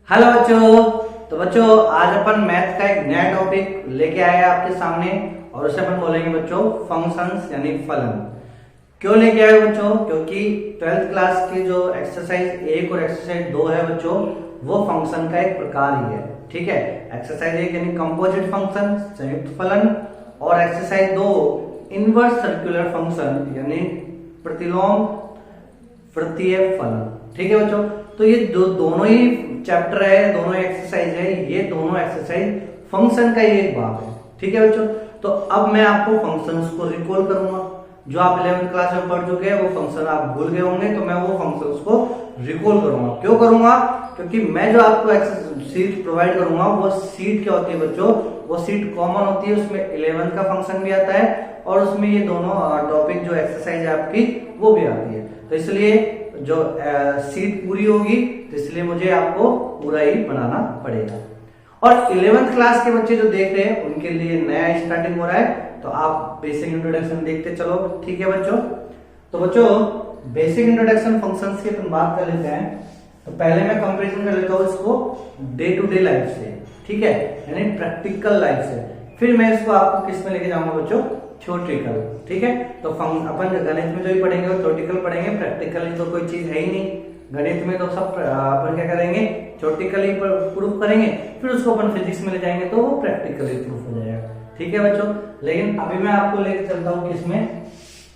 Hello बच्चों। तो बच्चों आज अपन मैथ का एक नया टॉपिक लेके आए हैं आपके सामने और उसे अपन बोलेंगे बच्चों फंक्शंस यानी फलन। क्यों लेके आए बच्चों? क्योंकि 12th क्लास की जो एक्सरसाइज 1 और एक्सरसाइज 2 है बच्चों वो फंक्शन का एक प्रकार ही है। ठीक है, एक्सरसाइज 1 यानी कंपोजिट फंक्शन संयुक्त फलन और एक्सरसाइज 2 इनवर्स सर्कुलर फंक्शन यानी प्रतिलोम वृत्तीय फलन। ठीक है बच्चों, तो ये दोनों ही चैप्टर है, दोनों एक्सरसाइज है, ये दोनों एक्सरसाइज फंक्शन का ही एक भाग है। ठीक है बच्चों, तो अब मैं आपको फंक्शंस को रिकॉल करूंगा। जो आप 11th क्लास में पढ़ चुके हैं वो फंक्शन आप भूल गए होंगे, तो मैं वो फंक्शंस को रिकॉल करूंगा। क्यों करूंगा? क्योंकि मैं जो आपको सीट प्रोवाइड करूंगा वो सीट क्या होती है बच्चों, वो सीट कॉमन होती है, उसमें 11 का फंक्शन भी आता है और उसमें ये दोनों टॉपिक जो एक्सरसाइज है आपकी वो भी आती है। तो इसलिए जो सीट पूरी होगी तो इसलिए मुझे आपको पूरा ही बनाना पड़ेगा। और 11th क्लास के बच्चे जो देख रहे हैं उनके लिए नया स्टार्टिंग हो रहा है, तो आप बेसिक इंट्रोडक्शन देखते चलो। ठीक है बच्चों, तो बच्चों बेसिक इंट्रोडक्शन फंक्शंस की अपन बात कर लेते हैं। तो पहले मैं कंपैरिजन कर लेता हूँ इसको डे टू डे लाइफ से, ठीक है, यानी प्रैक्टिकल लाइफ से। फिर मैं इसको आपको किस में लेके जाऊंगा बच्चों, थ्योरेटिकल। ठीक है, तो अपन गणित में जो भी पढ़ेंगे वो थ्योरेटिकल पढ़ेंगे, प्रैक्टिकली तो कोई चीज है ही नहीं। गणित में तो सब अपन क्या करेंगे, थ्योरेटिकली प्रूफ करेंगे, फिर उसको अपन फिजिक्स में ले जाएंगे तो वो प्रैक्टिकली प्रूफ हो जाएगा। ठीक है बच्चों, लेकिन अभी मैं आपको लेके चलता हूँ किसमें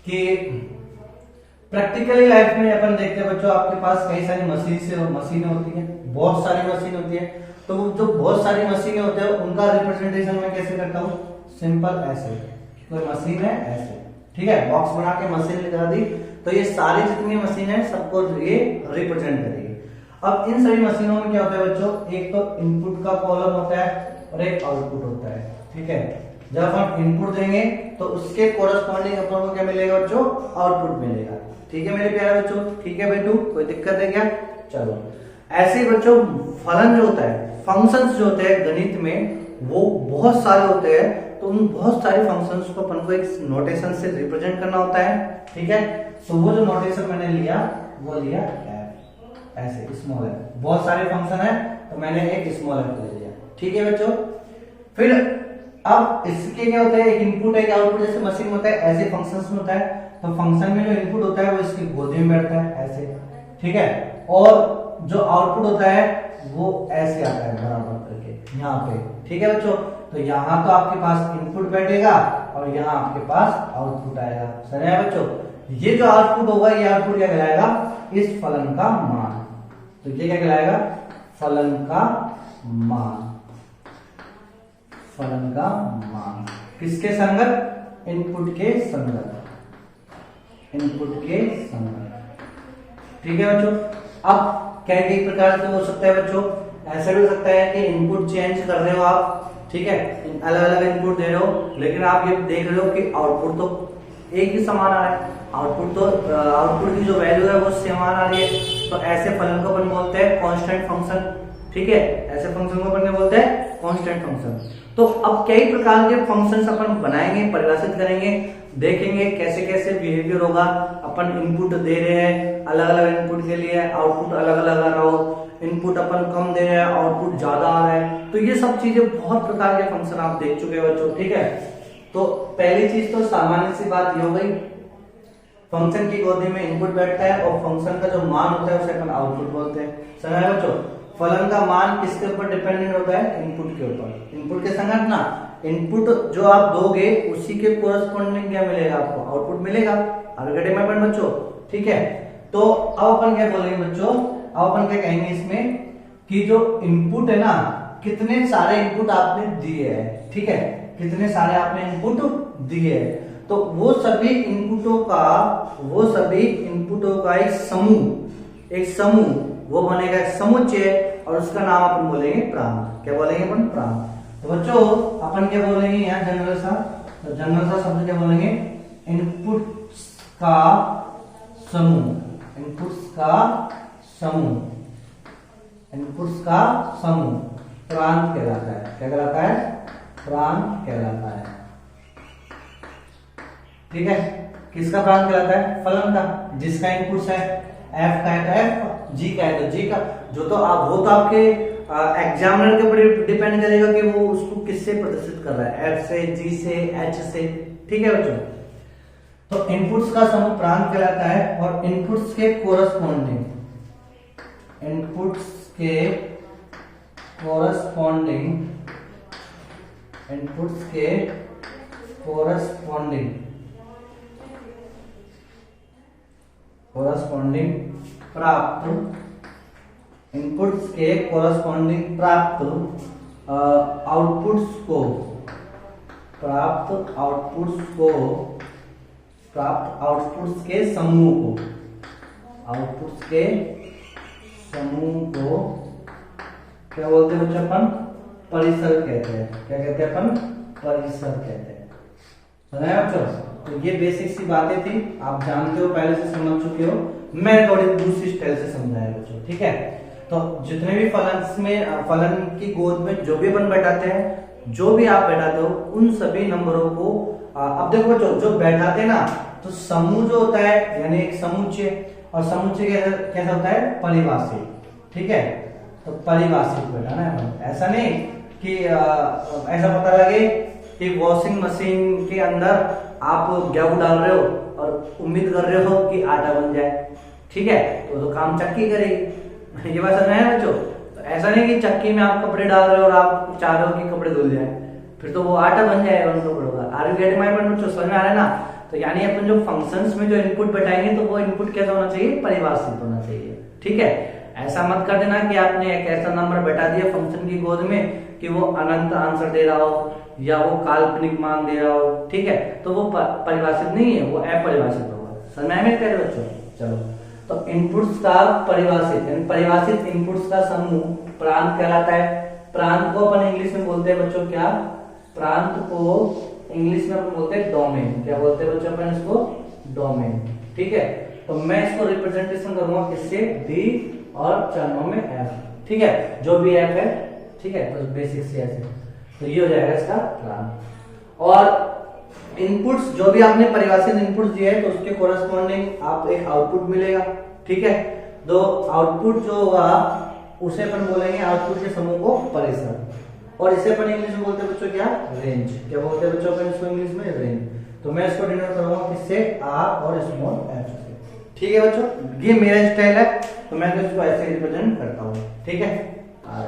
कि प्रैक्टिकली लाइफ में अपन देखते हैं बच्चों आपके पास कई सारी मशीनें होती है, बहुत सारी मशीन होती है। तो जो बहुत सारी मशीनें होते हैं उनका रिप्रेजेंटेशन मैं कैसे करता हूँ, सिंपल ऐसे, कोई मशीन है ऐसे, ठीक है, बॉक्स बना के मशीन लगा दी, तो ये सारी जितनी मशीन है सबको ये रिप्रेजेंट करेगी। अब इन सभी मशीनों में क्या होता है बच्चों, एक तो इनपुट का कॉलम होता है और एक आउटपुट होता है। ठीक है, जब हम इनपुट देंगे तो उसके कोरस्पॉन्डिंग अपन को क्या मिलेगा बच्चों, आउटपुट मिलेगा। ठीक है मेरे प्यारे बच्चों, ठीक है बेटू, कोई दिक्कत है क्या? चलो, ऐसे ही बच्चों फलन जो होता है, फंक्शंस जो होते हैं गणित में वो बहुत सारे होते हैं, तो उन बहुत सारे फंक्शंस को अपन को एक नोटेशन से रिप्रेजेंट करना होता है। ठीक है, तो वो जो नोटेशन मैंने लिया वो लिया एफ, ऐसे स्मॉल एफ। बहुत सारे फंक्शन है तो मैंने एक स्मॉल एफ ले लिया। ठीक है बच्चों, फिर अब इसके क्या होता है, एक इनपुट है, एक आउटपुट, जैसे मशीन में होता है ऐसे फंक्शंस में होता है। तो फंक्शन में जो इनपुट होता है वो इसकी गोदी में बैठता है ऐसे, ठीक है, और जो आउटपुट होता है वो ऐसे आता है बराबर करके यहाँ पे। ठीक है बच्चों, तो यहाँ तो आपके पास इनपुट बैठेगा और यहाँ आपके पास आउटपुट आएगा। सही है बच्चों, ये जो आउटपुट होगा ये आउटपुट क्या कहलाएगा, इस फलन का मान। तो ये क्या कहलाएगा, फलन का मान। फलन का मान किसके संगत, इनपुट के संगत, इनपुट के संगत। ठीक है बच्चों, अब कई प्रकार से हो सकता है बच्चों, ऐसा भी हो सकता है कि इनपुट चेंज कर रहे हो आप, ठीक है, अलग अलग इनपुट दे रहे हो, लेकिन आप ये देख रहे हो कि आउटपुट तो एक ही समान आ रहा है, आउटपुट की जो वैल्यू है वो समान आ रही है। तो ऐसे फलन को अपन बोलते हैं कांस्टेंट फंक्शन। ठीक है, ऐसे फंक्शन को अपन बोलते हैं कांस्टेंट फंक्शन। तो अब कई प्रकार के फंक्शंस अपन बनाएंगे, परिभाषित करेंगे, देखेंगे कैसे कैसे बिहेवियर होगा। अपन इनपुट दे रहे हैं, अलग अलग इनपुट के लिए आउटपुट अलग अलग आ रहा हो, इनपुट अपन कम दे रहे हैं आउटपुट ज्यादा आ रहा है, तो ये सब चीजें बहुत प्रकार के फंक्शन आप देख चुके हो बच्चों। ठीक है, तो पहली चीज तो सामान्य सी बात ये हो गई, फंक्शन की गोदी में इनपुट बैठता है और फंक्शन का जो मान होता है उसे अपन आउटपुट बोलते हैं। समझ आया बच्चों, फलन का मान किसके ऊपर डिपेंडेंट होता है, इनपुट के ऊपर, इनपुट के संगत ना। इनपुट जो आप दोगे उसी के कोरस्पॉन्डिंग क्या मिलेगा आपको, आउटपुट मिलेगा। आगे में अपन बच्चों, ठीक है, तो अब अपन क्या बोलेंगे बच्चों, अब अपन क्या कहेंगे इसमें कि जो इनपुट है ना, कितने सारे इनपुट आपने दिए हैं, ठीक है, कितने सारे आपने इनपुट दिए हैं, तो वो सभी इनपुटों का एक समूह वो बनेगा, एक समुच्चय, और उसका नाम अपन बोलेंगे प्रांत। क्या बोलेंगे अपन, प्रांत। तो बच्चों अपन क्या बोलेंगे यहाँ जनरल सा शब्द क्या बोलेंगे, इनपुट्स का समूह, इनपुट्स का समूह, इनपुट्स का समूह प्रांत कहलाता है। क्या कहलाता है, प्रांत कहलाता है। ठीक है, किसका प्रांत कहलाता है, फलन का, जिसका इनपुट्स है एफ का है तो एफ, जी का है तो जी का, जो तो आप वो तो आपके एग्जामिनर के ऊपर डिपेंड करेगा कि वो उसको किससे प्रदर्शित कर रहा है, एफ से, जी से, एच से। ठीक है बच्चों, तो इनपुट्स का समूह प्रांत कहलाता है और इनपुट्स के कोरस्पॉन्डिंग प्राप्त आउटपुट्स के समूह को क्या बोलते हैं बच्चों? अपन परिसर कहते हैं। क्या कहते हैं अपन? परिसर कहते हैं। समझ बच्चों? तो ये बेसिक सी बातें थी, आप जानते हो, पहले से समझ चुके हो। मैं थोड़ी दूसरी स्टाइल से समझाया बच्चों। ठीक है, तो जितने भी फलन की गोद में जो भी अपन बैठाते हैं, जो भी आप बैठाते हो, उन सभी नंबरों को अब देखो बच्चों, जो बैठाते हैं ना, तो समूह जो होता है यानी एक समुच्चय, और समुच्चय कैसा होता है? परिभाषित। ठीक है, तो परिभाषित बैठाना है अपन। ऐसा नहीं कि ऐसा पता लगे कि वॉशिंग मशीन के अंदर आप गेहूं डाल रहे हो और उम्मीद कर रहे हो कि आटा बन जाए। ठीक है, तो काम चक्की करेगी। ये बात समझ में है बच्चों? तो ऐसा नहीं कि चक्की में आप कपड़े डाल रहे हो और आप चाह रहे हो कि कपड़े धुल जाए, फिर तो वो आटा बन जाएगा उन कपड़ों का। Are you getting my point बच्चों? समझ में आ रहा है ना? तो यानी अपन जो फंक्शंस में जो इनपुट बैठाएंगे, तो वो इनपुट कैसा होना चाहिए? परिभाषित होना चाहिए। ठीक है, ऐसा मत कर देना कि आपने एक ऐसा नंबर बैठा दिया फंक्शन की गोद में कि वो अनंत आंसर दे रहा हो या वो काल्पनिक मान दे रहा हो। ठीक है, तो वो परिभाषित नहीं है, वो अपरिभाषित होगा। समझ में कह रहे बच्चों? चलो, तो इनपुट्स का परिभाषित इनपुट्स का समूह प्रांत कहलाता है। प्रांत को अपन इंग्लिश में बोलते हैं बच्चों क्या? प्रांत को इंग्लिश में अपन बोलते हैं डोमेन। क्या बोलते हैं बच्चों अपन इसको? डोमेन। ठीक है, तो मैं इसको रिप्रेजेंटेशन करूंगा किससे? डी और चरणों में एफ। ठीक है, जो भी एफ है। ठीक है, तो बेसिक से ऐसे, तो ये हो जाएगा इसका प्रांत। और इनपुट्स जो भी आपने परिभाषित इनपुट्स दिए हैं, तो उसके कोरस्पॉन्डिंग आप एक आउटपुट मिलेगा। ठीक है, तो आउटपुट जो होगा उसे अपन बोलेंगे, आउटपुट के समूह को परिसर, और इसे अपन इंग्लिश में बोलते हैं बच्चों क्या? रेंज। क्या बोलते हैं बच्चों अपन इसको इंग्लिश में? रेंज। तो मैं इसको डिनोट करूंगा किससे? आर और स्मॉल एफ से। ठीक है बच्चों, ये मेरा स्टाइल है, तो मैं तो इसको ऐसे रिप्रेजेंट करता हूँ। ठीक है, आर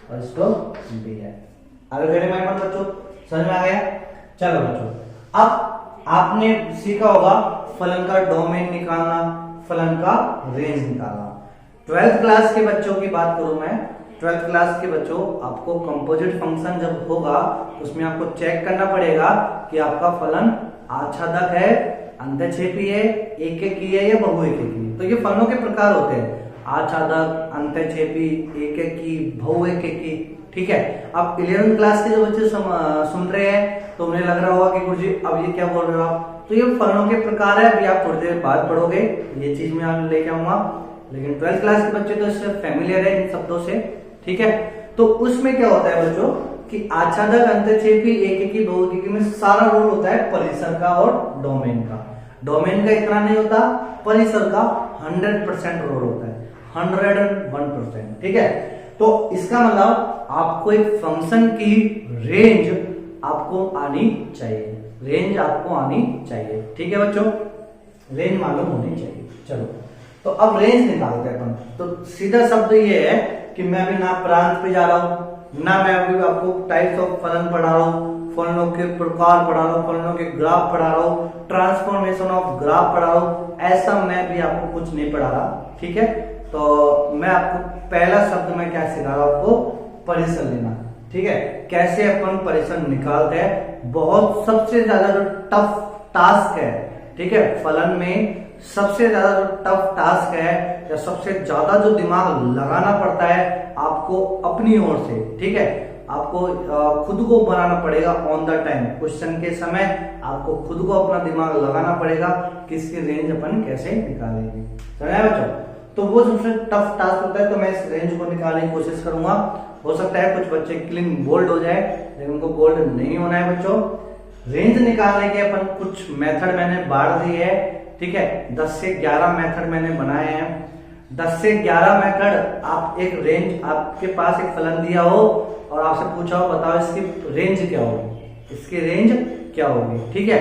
और इसको डी है। आगे बढ़े माय मन बच्चों, समझ में आ गया? चलो बच्चों, अब आपने सीखा होगा फलन का डोमेन निकालना, फलन का रेंज निकालना। 12th क्लास के बच्चों की बात करूं मैं, 12th क्लास के बच्चों, आपको कंपोजिट फंक्शन जब होगा, उसमें आपको चेक करना पड़ेगा कि आपका फलन आच्छादक है, अंतःक्षेपी है, एक एककी है या बहुएककी। तो ये फलनों के प्रकार होते हैं, आच्छादक, अंतःक्षेपी, एक एककी, बहुएककी। ठीक है, अब 11th क्लास के जो बच्चे सुन रहे हैं, तो उन्हें लग रहा होगा कि गुरुजी अब ये क्या बोल रहे हो आप? तो ये फलनों के प्रकार है, अभी आप थोड़ी देर बाद पढ़ोगे, ये चीज मैं लेके आऊंगा। लेकिन 12th क्लास के बच्चे तो इससे फेमिलियर है इन शब्दों से। ठीक है, तो उसमें क्या होता है बच्चों कि आच्छादक, अंतःक्षेपी, एककी, बहुएककी में सारा रोल होता है परिसर का और डोमेन का। डोमेन का इतना नहीं होता, परिसर का 100% रोल होता है, 101%। ठीक है, तो इसका मतलब आपको एक फंक्शन की रेंज आपको आनी चाहिए, रेंज आपको आनी चाहिए। ठीक है बच्चों, रेंज मालूम होनी चाहिए। चलो, तो अब रेंज निकालते हैं अपन। तो सीधा शब्द ये है कि मैं अभी ना प्रांत पे जा रहा हूं, ना मैं अभी आपको टाइप्स ऑफ फलन पढ़ा रहा हूं, फलनों के प्रकार पढ़ा रहा हूं, फलनों के ग्राफ पढ़ा रहा हूं, ट्रांसफॉर्मेशन ऑफ ग्राफ पढ़ा रहा हूं, ऐसा मैं भी आपको कुछ नहीं पढ़ा रहा। ठीक है, तो मैं आपको पहला शब्द में क्या सिखा रहा हूं? आपको परिसर लेना। ठीक है, कैसे अपन परिसर निकालते हैं, बहुत सबसे ज्यादा जो टफ टास्क है। ठीक है, फलन में सबसे ज्यादा जो टफ टास्क है या सबसे ज्यादा जो दिमाग लगाना पड़ता है आपको अपनी ओर से। ठीक है, आपको खुद को बनाना पड़ेगा ऑन द टाइम, क्वेश्चन के समय आपको खुद को अपना दिमाग लगाना पड़ेगा कि इसकी रेंज अपन कैसे निकालेंगे। समझ बच्चों? तो वो सबसे टफ टास्क होता है, तो मैं इस रेंज को निकालने की कोशिश करूंगा। हो सकता है कुछ बच्चे क्लीन बोल्ड हो जाए, लेकिन उनको बोल्ड नहीं होना है बच्चों। रेंज निकालने के अपन कुछ मेथड मैंने बांट दी है। ठीक है, 10 से 11 मेथड मैंने बनाए हैं। 10 से 11 मेथड, आप एक रेंज, आपके पास एक फलन दिया हो और आपसे पूछा हो बताओ इसकी रेंज क्या होगी, इसकी रेंज क्या होगी, ठीक है।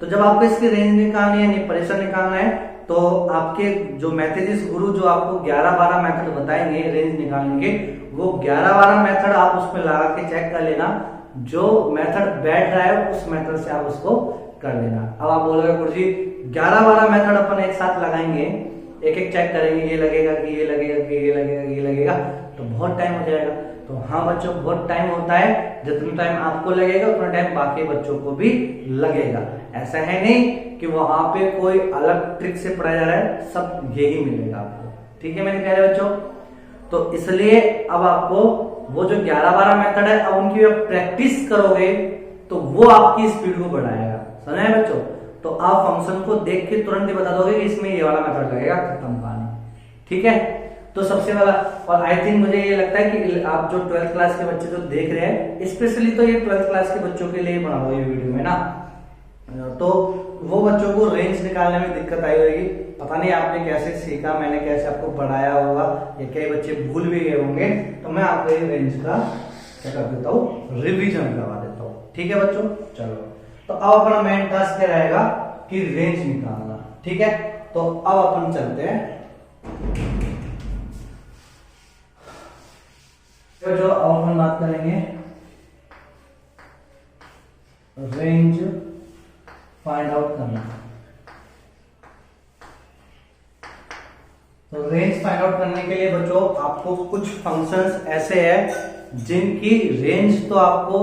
तो जब आपको इसकी रेंज निकालनी है यानी परिसर निकालना है, तो आपके जो मैथेजिस गुरु जो आपको 11-12 मेथड बताएंगे रेंज निकालने के, वो 11-12 मेथड आप उसमें लगा के चेक कर लेना, जो मेथड बैठ रहा है उस मेथड से आप उसको कर लेना। अब आप बोलोगे गुरुजी 11-12 मेथड अपन एक साथ लगाएंगे, एक एक चेक करेंगे, ये लगेगा कि ये लगेगा कि ये लगेगा कि ये लगेगा, तो बहुत टाइम हो जाएगा। तो हाँ बच्चों, बहुत टाइम होता है, जितना टाइम आपको लगेगा उतना टाइम बाकी बच्चों को भी लगेगा। ऐसा है नहीं कि वहां पे कोई अलग ट्रिक से पढ़ाया जा रहा है, सब यही मिलेगा आपको, ठीक है मेरे प्यारे बच्चों। तो इसलिए अब आपको वो जो 11-12 मेथड है, अब उनकी आप प्रैक्टिस करोगे तो वो आपकी स्पीड को बढ़ाएगा, समझ आए बच्चों। तो आप फंक्शन को देख के तुरंत ही बता दोगे कि इसमें ये वाला मेथड लगेगा, खत्म कहानी, ठीक है। तो सबसे वाला, और आई थिंक मुझे ये लगता है कि आप जो 12th क्लास के बच्चे जो देख रहे हैं, स्पेशली तो ये 12th क्लास के बच्चों के लिए बना हुआ ये वीडियो में ना, तो वो बच्चों को रेंज निकालने में दिक्कत आई होगी। पता नहीं आपने कैसे सीखा, मैंने कैसे आपको पढ़ाया होगा, ये कई बच्चे भूल भी गए होंगे, तो मैं आपको ये रेंज का क्या कर देता हूँ, रिवीजन करवा देता हूँ, ठीक है बच्चों। चलो, तो अब अपना मेन टास्क क्या रहेगा कि रेंज निकालना, ठीक है। तो अब अपन चलते हैं जो अब अपन बात करेंगे रेंज फाइंड आउट करना। तो रेंज फाइंड आउट करने के लिए बच्चों आपको कुछ फंक्शंस ऐसे हैं जिनकी रेंज तो आपको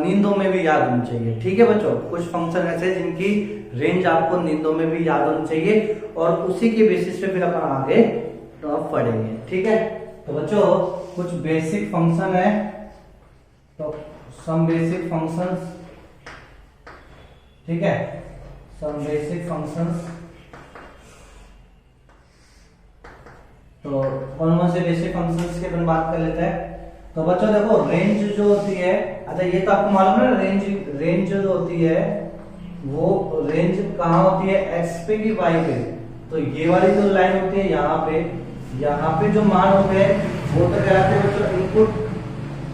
नींदों में भी याद होनी चाहिए, ठीक है बच्चों। कुछ फंक्शन ऐसे जिनकी रेंज आपको नींदों में भी याद होनी चाहिए, और उसी के बेसिस पे फिर अपन आगे तो आप पढ़ेंगे, ठीक है। तो बच्चों कुछ बेसिक फंक्शन है, तो सम बेसिक फंक्शंस, ठीक है, सम बेसिक फंक्शंस। तो कौन से बेसिक फंक्शंस की अपन बात कर लेते हैं। तो बच्चों देखो रेंज जो होती है, अच्छा ये तो आपको मालूम है ना, रेंज जो होती है वो रेंज कहाँ होती है, एक्स पे की वाई पे। तो ये वाली जो लाइन होती है यहाँ पे जो मान होते हैं वो तो कहलाते हैं बच्चों इनपुट,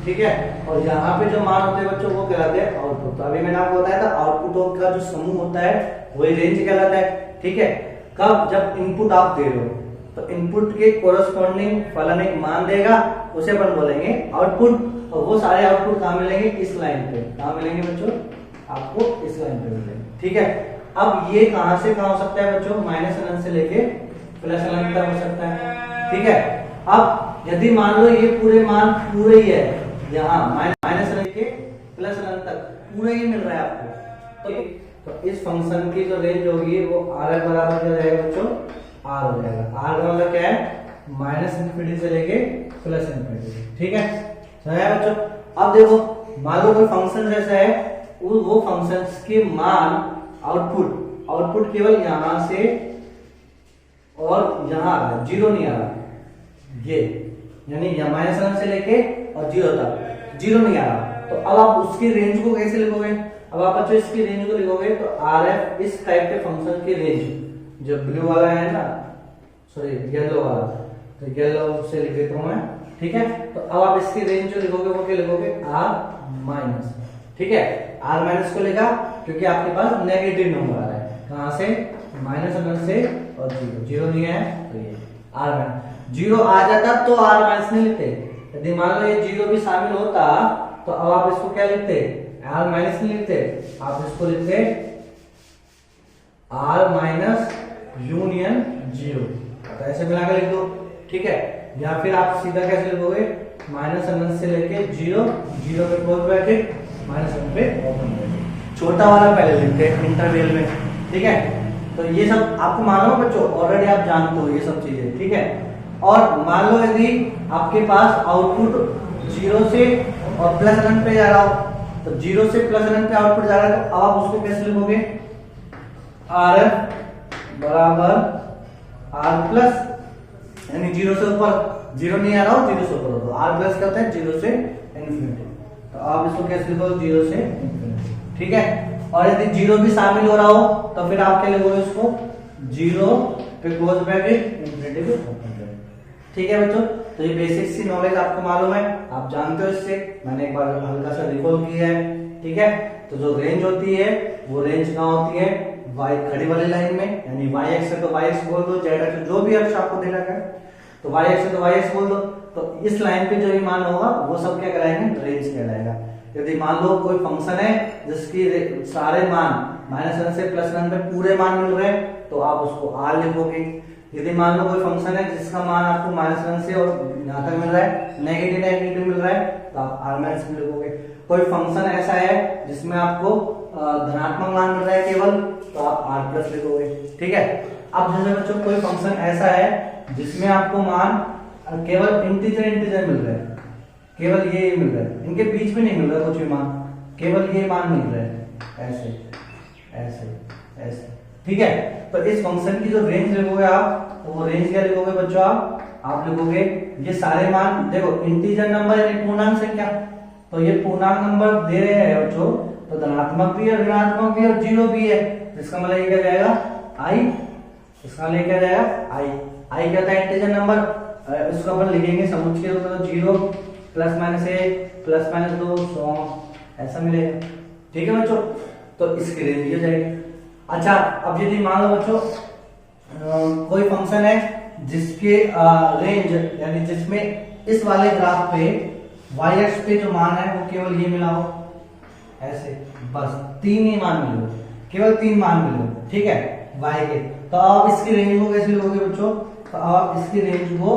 ठीक है, और यहाँ पे जो मान होते हैं बच्चों वो कहलाते हैं आउटपुट। तो अभी मैंने आपको बताया था आउटपुट का जो समूह होता है वही रेंज कहलाता है, ठीक है। कब, जब इनपुट आप दे रहे हो, तो इनपुट के कोरस्पॉन्डिंग फलन एक मान देगा, उसे अपन बोलेंगे आउटपुट। और वो सारे आउटपुट कहाँ मिलेंगे, इस लाइन पे। कहाँ मिलेंगे बच्चों, आपको इस लाइन पे मिलेंगे, ठीक है। अब ये कहां से कहां हो सकता है बच्चों, माइनस अनंत से लेके प्लस अनंत तक हो सकता है, ठीक है। अब यदि मान लो ये पूरे मान पूरे ही है, यहाँ माइनस अनंत के प्लस अनंत तक पूरे ही मिल रहा है आपको, तो इस फंक्शन की जो रेंज होगी वो आर बराबर क्या रहेगा बच्चों, आर हो जाएगा। आर का मतलब क्या है, माइनस इन्फिनिटी से लेके प्लस इन्फिनिटी, ठीक है, समझ आया बच्चों। अब देखो मान लो कोई फंक्शन जैसा है, वो फंक्शंस के मान आउटपुट केवल यहां से और यहां आ रहा है, जीरो नहीं आ रहा, ये यानी माइनस वन से लेके और जीरो तक जीरो नहीं आ रहा। तो अब आप उसकी रेंज को कैसे लिखोगे, अब आप बच्चों इसकी रेंज को लिखोगे तो आर एफ इस टाइप के फंक्शन की रेंज, जो ब्लू वाला है ना, सॉरी येलो वाला, तो येलो से लिख देता हूं मैं, ठीक है। तो अब आप इसकी रेंज जो लिखोगे वो क्या लिखोगे, आर माइनस, ठीक है। आर माइनस को लिखा क्योंकि आपके पास नेगेटिव नंबर आ रहा है, कहां से, माइनस वन से, और जीरो नहीं है तो ये आर माइनस। जीरो आ जाता तो आर माइनस नहीं लिखते, यदि मान लो ये जीरो भी शामिल होता तो अब आप इसको क्या लिखते, आर माइनस नहीं लिखते, आप इसको लिखते आर माइनस यूनियन जीरो, तो ऐसे मिला के लिख दो, ठीक है। या फिर आप सीधा कैसे लिखोगे, माइनस वन से लेके जीरो, जीरो पे क्लोज ब्रैकेट, माइनस वन पे ओपन ब्रैकेट, छोटा वाला पहले लिखते हैं इंटरवल में, ठीक है। तो ये सब आपको मालूम है बच्चों, ऑलरेडी आप जानते हो ये सब चीजें, ठीक है। और मान लो यदि आपके पास आउटपुट जीरो से और प्लस अनंत पे जा रहा हो, तो जीरो से प्लस अनंत पे आउटपुट जा रहा है, तो आप उसको कैसे लिखोगे, आर एफ बराबर आर प्लस, यानी जीरो से ऊपर, जीरो नहीं आ रहा हो, जीरो से ऊपर हो, तो आर प्लस क्या होता है, जीरो से इन्फिनिटी, तो आप इसको कैसे लिखोगे, जीरो से इन्फिनिटी, ठीक है। और यदि जीरो भी शामिल हो रहा हो तो फिर आप क्या लिखोगे उसको, जीरो पे close bracket infinity negative open रहे। ठीक है बच्चों, तो ये बेसिक सी नॉलेज आपको मालूम है, आप जानते हो इससे, मैंने एक बार हल्का सा रिकॉल किया है। ठीक है, तो जो रेंज होती है वो रेंज कहाँ होती है, वाई खड़ी वाली लाइन में, यानी वाई एक्स है तो वाई एक्स बोल दो, जेड एक्स जो भी अक्ष आपको दे रखा है तो वाई एक्स है तो वाई एक्स बोल दो। तो इस लाइन पे जो भी मान होगा वो सब क्या कहलाएंगे, रेंज कहलाएगा। यदि मान लो कोई फंक्शन है जिसकी सारे मान -1 से +1 में पूरे मान मिल रहे हैं तो आप उसको आर लिखोगे। यदि मान लो कोई फंक्शन है जिसका मान आपको -1 से और यहाँ तक मिल रहा है नेगेटिव मिल रहा है तो आप आर माइनस लिखोगे। कोई फंक्शन ऐसा है जिसमें आपको धनात्मक मान मिल रहा है केवल, तो आप आर प्लस लिखोगे। ठीक है, अब जैसे बच्चों कोई फंक्शन ऐसा है जिसमें आपको मान केवल इंटीजर मिल रहा है, केवल ये मिल रहा है, इनके बीच में नहीं मिल रहा कुछ भी मान, केवल ये मान मिल रहा है, ऐसे ऐसे ऐसे। ठीक है, तो इस फंक्शन की जो रेंज लिखोगे आप, तो वो रेंज क्या लिखोगे बच्चों, आप लिखोगे ये सारे मान, देखो इंटीजर नंबर यानी पूर्णांक संख्या, तो ये पूर्णांक नंबर दे रहे हैं बच्चों, तो धनात्मक भी है, ऋणात्मक भी है और जीरो भी है, इसका मतलब ये क्या जाएगा आई, इसका मतलब क्या जाएगा आई। आई क्या होता है, इंटीजर नंबर, इसको अपन लिखेंगे समुच्चय के रूप में, तो 0 +-1 +-2 100 ऐसा मिलेगा। ठीक है बच्चों, तो इसकी रेंज हो जाएगी। अच्छा, अब यदि मान लो बच्चों कोई फंक्शन है जिसके रेंज यानी जिसमें इस वाले ग्राफ पे वाई एक्स पे जो मान है वो केवल ये मिला हो, ऐसे बस 3 ही मान मिले, केवल 3 मान मिले, ठीक है वाई के, तो आप इसकी रेंज को कैसे लिखोगे बच्चों, तो आप इसकी रेंज को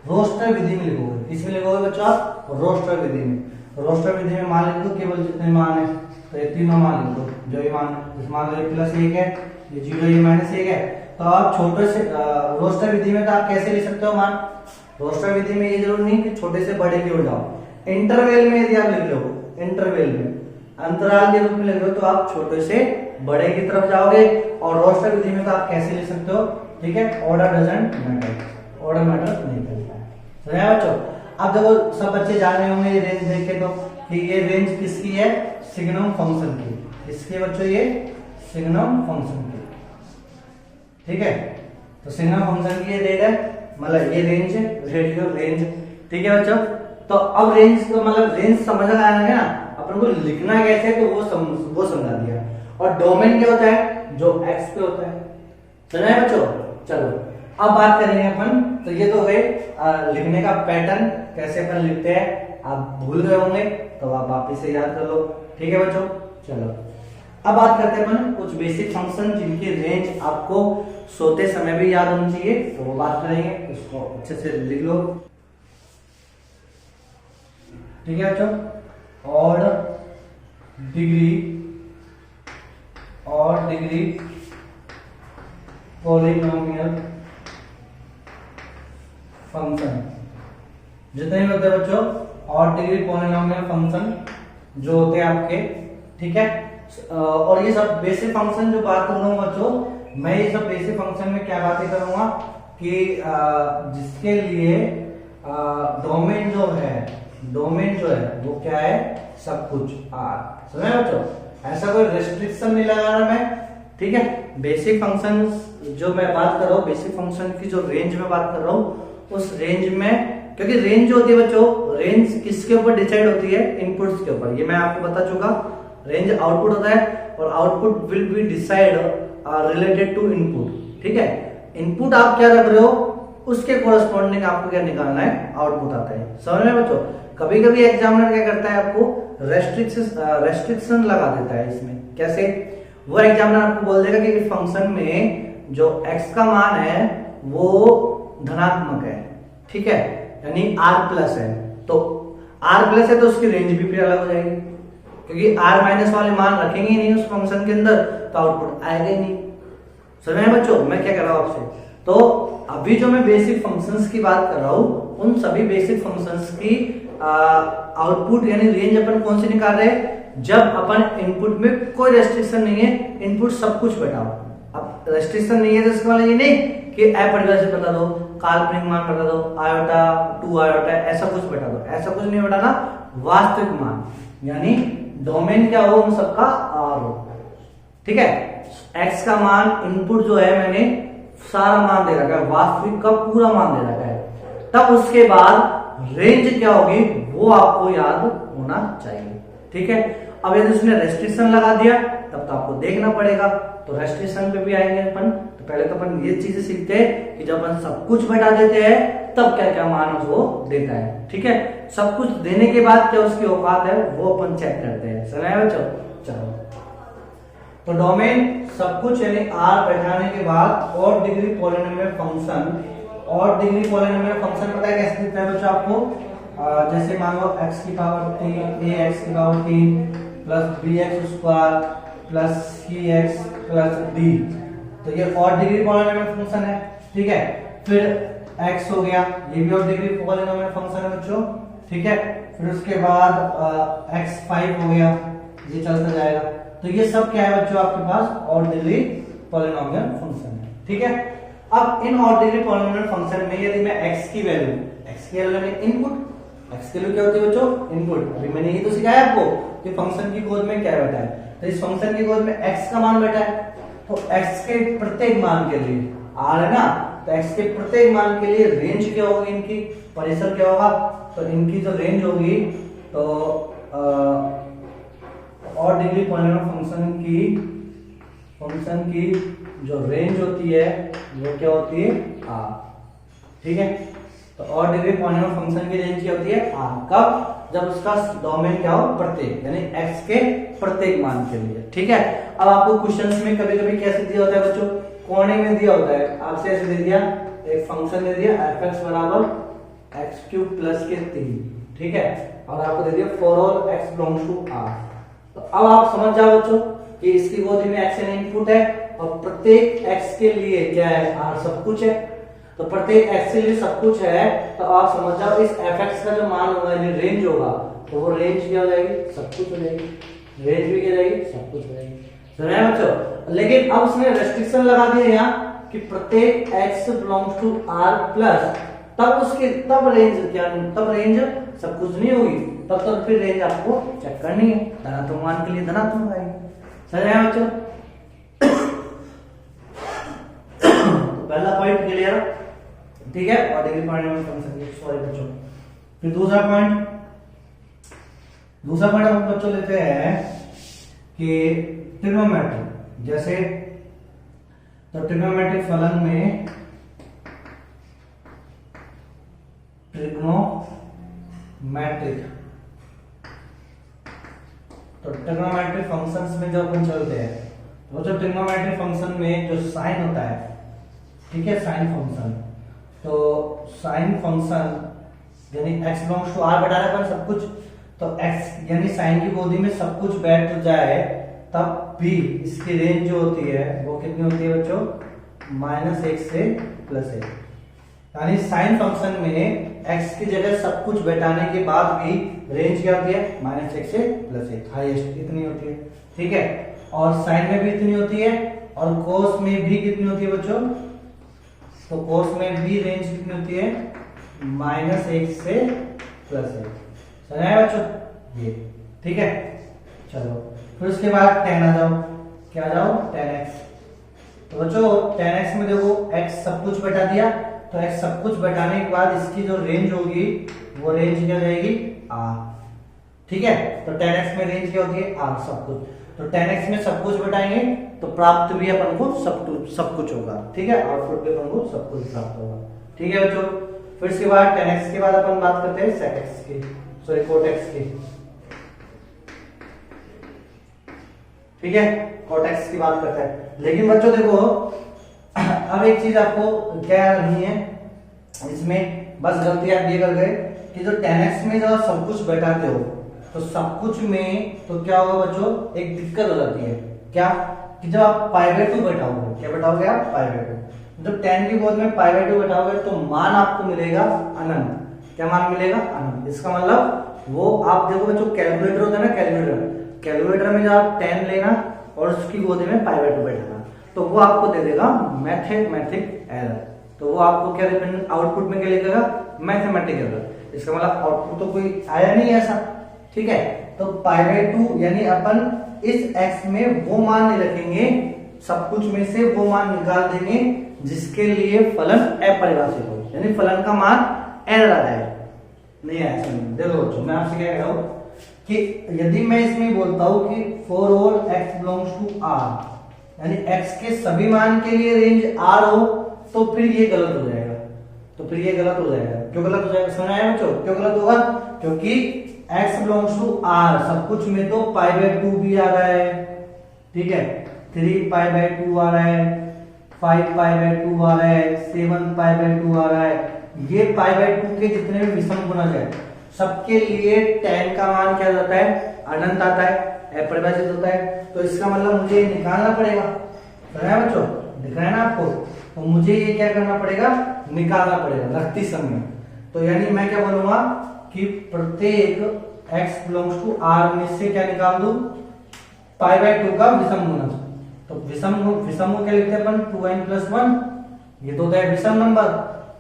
रोस्टर विधि में लिखोगे। किसमें लिखोगे बच्चों, आप रोस्टर विधि में। रोस्टर विधि में मान लिख दो केवल जितने मान है, तो ये तीनों मान लिख दो, जो भी मान लो +1 है, ये 0 ये -1 है, तो आप छोटे से रोस्टर विधि में तो आप कैसे लिख सकते हो मान, रोस्टर विधि में ये जरूर नहीं कि छोटे से बड़े की ओर जाओ, इंटरवल में यदि आप लिख रहे हो, इंटरवल में अंतराल के रूप में लिख रहे हो तो आप छोटे से बड़े की तरफ जाओगे, और रोस्टर विधि में तो आप कैसे लिख सकते हो, ठीक है, order doesn't matter, order matter नहीं करता है। समझा बच्चों, अब देखो सब बच्चे जान रहे होंगे ये रेंज देख के तो कि ये रेंज किसकी है, सिग्नम फंक्शन की, इसके बच्चों ये सिग्नम फंक्शन की, ठीक है, तो सिग्नम फंक्शन की ये रेंज है, मतलब ये रेंज है, रेडियो रेंज, ठीक है बच्चों। तो अब रेंज को मतलब रेंज समझ में आया है ना, अपन को लिखना कैसे तो वो समझा दिया। और डोमेन क्या होता है, जो एक्स पे होता है, समझा है बच्चों। चलो अब बात करेंगे अपन, तो ये तो गए लिखने का पैटर्न, कैसे अपन लिखते हैं, आप भूल गए होंगे तो आप वापिस से याद कर लो, ठीक है बच्चों। चलो अब बात करते हैं अपन कुछ बेसिक फंक्शन जिनकी रेंज आपको सोते समय भी याद होनी चाहिए, तो वो बात करेंगे, उसको अच्छे से लिख लो, ठीक है बच्चों। और डिग्री पॉलिनोमियल फंक्शन जितने भी होते हैं बच्चों, और डिग्री पॉलिनोमियल फंक्शन जो होते हैं आपके, ठीक है। और ये सब बेसिक फंक्शन जो बात करूंगा बच्चों, मैं ये सब बेसिक फंक्शन में क्या बातें करूंगा कि जिसके लिए डोमेन जो है वो क्या है, सब कुछ आर, समझे बच्चों, ऐसा कोई रेस्ट्रिक्शन नहीं लगा रहा मैं, ठीक है। बेसिक फंक्शन जो मैं बात कर रहा हूँ, बेसिक फंक्शन की जो रेंज में बात कर रहा हूँ, उस रेंज में, क्योंकि रेंज जो होती है बच्चों, रेंज किसके ऊपर डिसाइड होती है, इनपुट्स के ऊपर, ये मैं आपको बता चुका। रेंज आउटपुट होता है और output will be decide related to input, ठीक है। इनपुट आप क्या रख रहे हो उसके कोरस्पॉन्डिंग आपको क्या निकालना है, आउटपुट आता है, समझ में बच्चों। कभी कभी एग्जामिनर क्या करता है, आपको रेस्ट्रिक्शन लगा देता है इसमें, कैसे, वो एग्जामिनर आपको बोल देगा कि फंक्शन में जो x का मान है वो धनात्मक है, ठीक है, यानी r+ है, तो r+ है तो उसकी रेंज भी फिर अलग हो जाएगी, क्योंकि r- वाले मान रखेंगे ही नहीं उस फंक्शन के अंदर, तो आउटपुट आएगा ही नहीं। समझ में बच्चों मैं क्या कर रहा हूं आपसे, तो अभी जो मैं बेसिक फंक्शंस की बात कर रहा हूं, उन सभी बेसिक फंक्शंस की आउटपुट यानी रेंज अपन कौन सी निकाल रहे हैं, जब अपन इनपुट में कोई रेस्ट्रिक्शन नहीं है, इनपुट सब कुछ बताओ। अब रेस्ट्रिक्शन नहीं है तो इसका मतलब ये नहीं कि अपरिभाषित बता दो, काल्पनिक मान बता दो, आयोटा 2 आयोटा ऐसा कुछ बता दो, ऐसा कुछ नहीं बताना, वास्तविक मान यानी डोमेन क्या हो उन सबका आर हो, ठीक है। एक्स का मान इनपुट जो है मैंने सारा मान दे रखा है, वास्तविक का पूरा मान दे रखा है, तब उसके बाद रेंज क्या होगी वो आपको याद होना चाहिए। ठीक है, अब यदि उसने रेस्ट्रिक्शन लगा दिया तब तो आपको देखना पड़ेगा, तो रेस्ट्रिक्शन पे भी आएंगे अपन। तो पहले तो अपन ये चीजें सीखते हैं कि जब अपन सब कुछ बैठा देते हैं तब क्या क्या मान वो देता है। ठीक है, सब कुछ देने के बाद क्या उसकी औकात है वो अपन चेक करते हैं। समझ आया बच्चों? चलो, तो डोमेन सब कुछ यानी आर बैठाने के बाद और डिग्री पॉलिनोमियल फंक्शन, और डिग्री पॉलिनोमियल फंक्शन पता है कैसे दिखता है बच्चों आपको? जैसे मान लो x की पावर 3 ax की power 3 plus bx square plus cx plus d, तो ये और डिग्री पॉलिनोमियल फंक्शन है। ठीक है, फिर x हो गया, ये भी और डिग्री पॉलिनोमियल फंक्शन है बच्चों। ठीक है, फिर उसके बाद x 5 हो गया, ये चलता जाएगा। तो ये सब क्या है बच्चों आपके पास और डिग्री पॉलिनोमियल फंक्शन है। ठीक है, अब इन और डिग्री पॉलिनोमियल फंक्शन में यदि मैं x की वैल्यू में इनपुट, x की वैल्यू क्या होती है बच्चों? इनपुट। अभी मैंने ये तो सिखाया आपको कि फंक्शन की गोद में क्या बैठा है, तो इस फंक्शन की गोद में x का मान बैठा है, तो x के प्रत्येक मान के लिए r है ना, तो x के प्रत्येक मान के लिए रेंज क्या होगी, इनकी परिसर क्या होगा, तो इनकी जो रेंज होगी तो और डिग्री पॉलिनोमियल फंक्शन की जो रेंज होती है वो क्या होती है? r। ठीक है, तो और डिग्री पॉलिनोमियल फंक्शन की रेंज क्या होती है? r। कब? जब उसका डोमेन क्या हो? प्रत्येक, यानी x के प्रत्येक मान के लिए। ठीक है, अब आपको क्वेश्चंस में कभी कभी कैसे दिया होता है बच्चों? कोने में दिया होता है, आपसे ऐसे दे दिया, एक फंक्शन दे दिया f(x) बराबर x³ प्लस के 3। ठीक है, और आपको दे दिया for all x belongs to r। तो अब आप समझ जाओ बच्चों कि इसकी गोदी में x यानी इनपुट है और प्रत्येक x के लिए क्या है? r सब कुछ है। तो प्रत्येक x के लिए सब कुछ है, तो आप समझ जाओ इस f(x) का जो मान होगा यानी रेंज होगा, तो वो रेंज क्या हो जाएगी? सब कुछ हो जाएगी। रेंज भी क्या जाएगी? सब कुछ हो जाएगी। समझ आया बच्चों? लेकिन अब उसने रेस्ट्रिक्शन लगा दिया यहाँ कि प्रत्येक x belongs to r plus, तब रेंज क्या? तब रेंज सब कुछ नहीं होगी, तब तो फिर रेंज आपको चेक करनी है, धनात्मक मान के लिए धनात्मक आएगी। समझ आया बच्चों? तो पहला पॉइंट क्लियर, ठीक है, और डिग्री पॉलिनोमियल फंक्शन। सॉरी बच्चों, फिर दूसरा पॉइंट हम बच्चों लेते हैं कि ट्रिग्नोमेट्री, जैसे तो ट्रिग्नोमेट्रिक फलन में ट्रिग्नोमेट्रिक फंक्शंस में जब अपन चलते हैं तो जो ट्रिग्नोमेट्रिक फंक्शन में जो साइन होता है, ठीक है, साइन फंक्शन, तो साइन फंक्शन यानी x बिलोंग्स टू r बटा रहा है सब कुछ, तो x यानी साइन की गोदी में सब कुछ बैठ जाए तब भी इसकी रेंज जो होती है वो कितनी होती है बच्चों? -1 से +1। यानी साइन फंक्शन में x की जगह सब कुछ बैठाने के बाद भी रेंज क्या होती है? -1 से +1, हाईएस्ट इतनी होती है। ठीक है, और साइन में भी इतनी होती है और कोस में भी कितनी होती है बच्चों? तो कोस में भी रेंज कितनी होती है? -1 से +1। समझ आया बच्चों? ये ठीक है। चलो फिर उसके बाद tan आ जाओ, क्या आ जाओ? tan x। तो बच्चों tan x में देखो x सब कुछ बैठा दिया, तो x सब कुछ बैठाने के बाद इसकी जो रेंज होगी वो रेंज क्या जाएगी? r। ठीक है, तो tan x में रेंज क्या होती है? r सब कुछ। तो tan x में सब कुछ बैठाएंगे तो प्राप्त भी अपन को सब कुछ होगा। ठीक है, आउटपुट भी अपन को सब कुछ प्राप्त होगा। ठीक है बच्चों, फिर इसके बाद tan x के बाद अपन बात करते हैं sec x की, सॉरी cot x की। ठीक है, cot x की बात करते हैं। लेकिन बच्चों देखो अब एक चीज आपको क्या नहीं है इसमें, बस गलती आप ये कर गए कि जो tan x में जो सब कुछ बैठाते हो तो सब कुछ में तो क्या होगा बच्चों? एक दिक्कत हो जाती है, क्या कि जब आप π/2 बैठाओगे, क्या बैठाओगे आप? π/2। जब tan की गोद में π/2 बैठाओगे तो मान आपको मिलेगा अनंत। क्या मान मिलेगा? अनंत। इसका मतलब वो आप देखो बच्चों कैलकुलेटर होता है ना, कैलकुलेटर में जब आप tan लेना और उसकी गोद में π/2 बैठाना तो वो आपको दे देगा मैथमेटिक एरर। तो वो आपको क्या आउटपुट में क्या लिखेगा? Mathematic error. इसका मतलब आउटपुट तो कोई आया नहीं ऐसा। ठीक है, तो π/2 यानी अपन इस x में वो मान नहीं रखेंगे, सब कुछ में से वो मान निकाल देंगे जिसके लिए फलन अपरिभाषित हो, यानी फलन का मान एरर आ जाए। नहीं ऐसा नहीं। देखो बच्चों मैं आपसे क्या कह रहा हूं कि यदि मैं इसमें बोलता हूं कि for all x belongs to r, यानी x के सभी मान के लिए रेंज r हो, तो फिर ये गलत हो जाएगा। तो फिर ये गलत हो जाएगा। क्यों गलत हो जाएगा समझ आया बच्चों? क्यों गलत होगा? क्योंकि x बिलोंग्स टू r सब कुछ में तो π/2 भी आ रहा है, ठीक है, 3π/2 आ रहा है, 5π/2 आ रहा है, 7π/2 आ रहा है। ये π/2 के जितने भी विषम गुणज है सबके लिए tan का मान क्या जाता है? अनंत आता है, अपरिभाषित होता है। तो इसका मतलब मुझे निकालना पड़ेगा, समझ आया बच्चों? दिख रहा है ना आपको? तो मुझे ये क्या करना पड़ेगा? निकालना पड़ेगा रखती समय। तो यानी मैं क्या बोलूंगा कि प्रत्येक x बिलोंग्स टू r में से क्या निकाल दूं? π/2 का विषम गुणज। तो विषम को क्या लिखते हैं अपन? 2n+1, ये तो होता है विषम नंबर,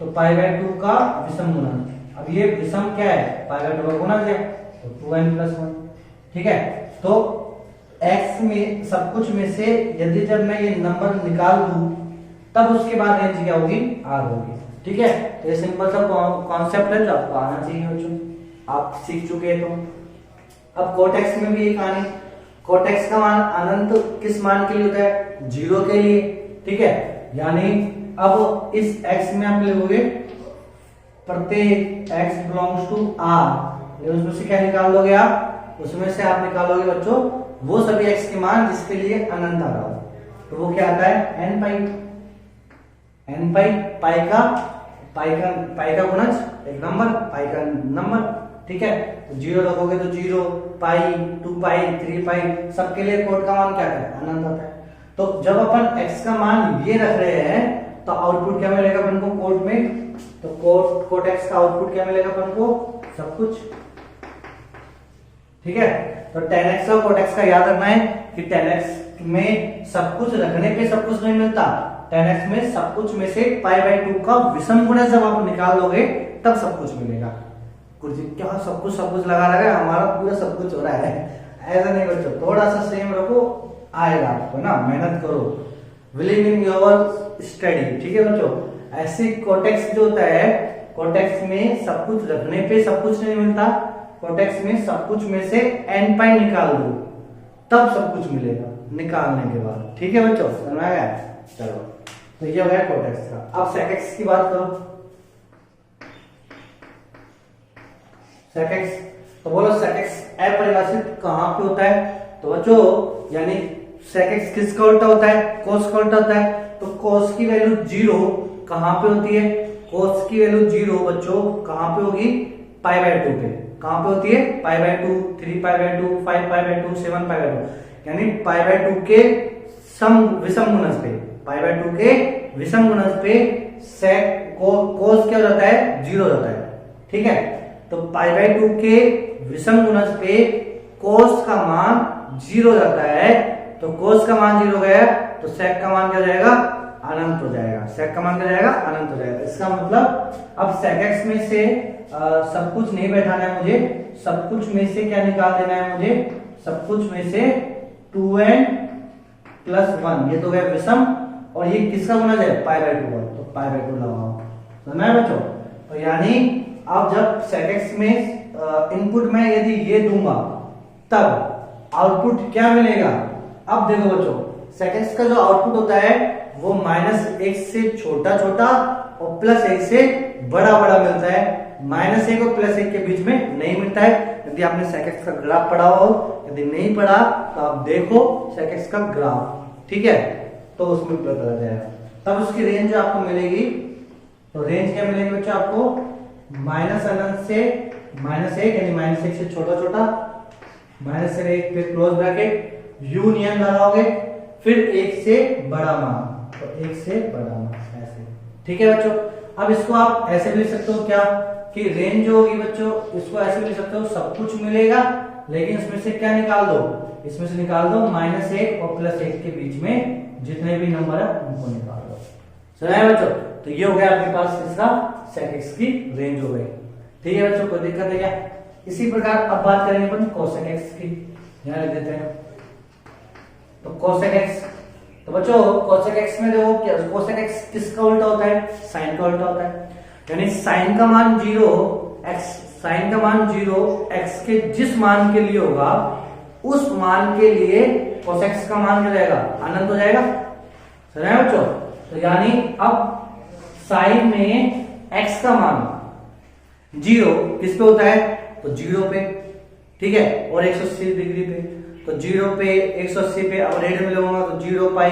तो π/2 का विषम गुणज। अब ये विषम क्या है? π/2 का गुणज है, तो 2n+1, ठीक है। तो x में सब कुछ में से यदि जब मैं ये नंबर निकाल दूं तब उसके बाद रेंज क्या होगी? r होगी, ठीक है। तो ये सिंपल सा कॉन्सेप्ट है जो आपको आना चाहिए बच्चों, आप सीख चुके हैं। तो अब कोट x में भी एक आने, कोट x का मान अनंत किस मान के लिए होता है? 0 के लिए, ठीक है। यानी अब इस x में आप लिखोगे प्रत्येक x बिलोंग्स टू r, उसमें से क्या निकाल दोगे आप? उसमें से आप निकालोगे बच्चों वो सभी x के मान जिसके लिए अनंत आ रहा हो। तो वो क्या आता है? n पाई, पाई का गुणज एक नंबर, पाई का नंबर, ठीक है। तो 0 रखोगे तो 0, पाई, 2 पाई, 3 पाई, सबके लिए कोट का मान क्या है? अनंत आता है। तो जब अपन x का मान ये रख रहे हैं तो आउटपुट क्या मिलेगा अपन को कोट में? तो कोट x का आउटपुट क्या मिलेगा अपन को? सब कुछ, ठीक है। तो tan x और कोट x का याद रखना है कि tan x में सब कुछ रखने पे सब कुछ नहीं मिलता, tan x में सब कुछ में से π/2 का विषम गुणज जब आप निकाल लोगे तब सब कुछ मिलेगा। क्या सब कुछ लगा हमारा पूरा सब कुछ हो रहा है? ऐसा नहीं बच्चों, थोड़ा सा सेम रखो, आएगा आपको ना, मेहनत करो, बिलीव इन योर स्टडी, ठीक है बच्चों। ऐसे कोटेक्स जो होता है, कोटेक्स में सब कुछ रखने पे सब कुछ नहीं मिलता, कोटेक्स में सब कुछ में से n पाई निकाल दो तब सब कुछ मिलेगा निकालने के बाद, ठीक है बच्चों, समझ आया? चलो तो ये हो गया कोटेक्स का। अब सेकेक्स की बात करो। सेकेक्स, तो बोलो सेकेक्स अपरिभाषित कहां पे होता है? तो बच्चों यानी सेकेक्स किसका उल्टा होता है? कोस का उल्टा होता है। तो कोस की वैल्यू 0 कहां पे होती है? कोस की वैल्यू 0 बच्चों कहां पे होगी? π/2 पे। कहां पे होती है? π/2, 3π/2, 5π/2, 7π/2, यानी π/2 के विषम गुणज पे, π/2 के विषम गुणज पे सेक कोस क्या हो जाता है? 0 हो जाता है, ठीक है। तो π/2 के विषम गुणज पे कोस का मान 0 जाता है, तो कोस का मान 0 गया तो सेक का मान क्या हो जाएगा? अनंत हो जाएगा। सेक का मान क्या जाएगा? अनंत हो जाएगा। इसका मतलब अब सेकेक्स में से सब कुछ नहीं बैठाना है मुझे, सब कुछ में से क्या निकाल देना है मुझे? सब कुछ में से 2n+1, ये तो गया विषम, और ये किसका गुणज है? π/2, तो π/2 लगाओ, समझ में बच्चों? तो यानी अब जब सेकेक्स में इनपुट में यदि ये दूंगा तब आउटपुट क्या मिलेगा? अब देखो बच्चों, सेकेंड्स का जो आउटपुट होता है वो -1 से छोटा छोटा और +1 से बड़ा बड़ा मिलता है। -1 और +1 के बीच में नहीं मिलता है। यदि आपने सेकेंड्स का ग्राफ पढ़ा हो, यदि नहीं पढ़ा तो आप देखो सेकेंड्स का ग्राफ, ठीक है, तो उसमें पता चल जाएगा। तब उसकी रेंज आपको मिलेगी, तो रेंज क्या मिलेगी बच्चों आपको? -अनंत से -1, यानी -1 से छोटा छोटा, -1 पे क्लोज ब्रैकेट, यूनियन लगाओगे, फिर 1 से बड़ा मान, तो 1 से बड़ा मान, ऐसे, ठीक है बच्चों। अब इसको आप ऐसे भी लिख सकते हो क्या कि रेंज जो होगी बच्चों, इसको ऐसे भी लिख सकते हो, सब कुछ मिलेगा लेकिन इसमें से क्या निकाल दो? इसमें से निकाल दो -1 और +1 के बीच में जितने भी नंबर है उनको निकाल दो। समझ बच्चों? तो ये हो गया आपके पास इसका सेकेक्स की रेंज हो गई, ठीक है बच्चों, कोई दिक्कत है क्या? इसी प्रकार अब बात करेंगे अपन कोसेक एक्स की, यहां लिख देते हैं। तो कोसेक एक्स, तो बच्चों कोसेक एक्स में देखो क्या, कोसेक एक्स किसका उल्टा होता है, साइन का उल्टा होता है। यानी साइन का मान 0, एक्स साइन का मान 0 एक्स के जिस मान के लिए होगा उस मान के लिए कोसेक का मान क्या जाएगा, अनंत हो जाएगा। समझ रहे हैं बच्चों? तो यानी अब साइन में एक्स का मान 0 किस पे होता है, तो 0 पे, ठीक है, और 180 डिग्री पे। तो 0 पे 180 पे अब रेड में लगूंगा तो 0 पाई,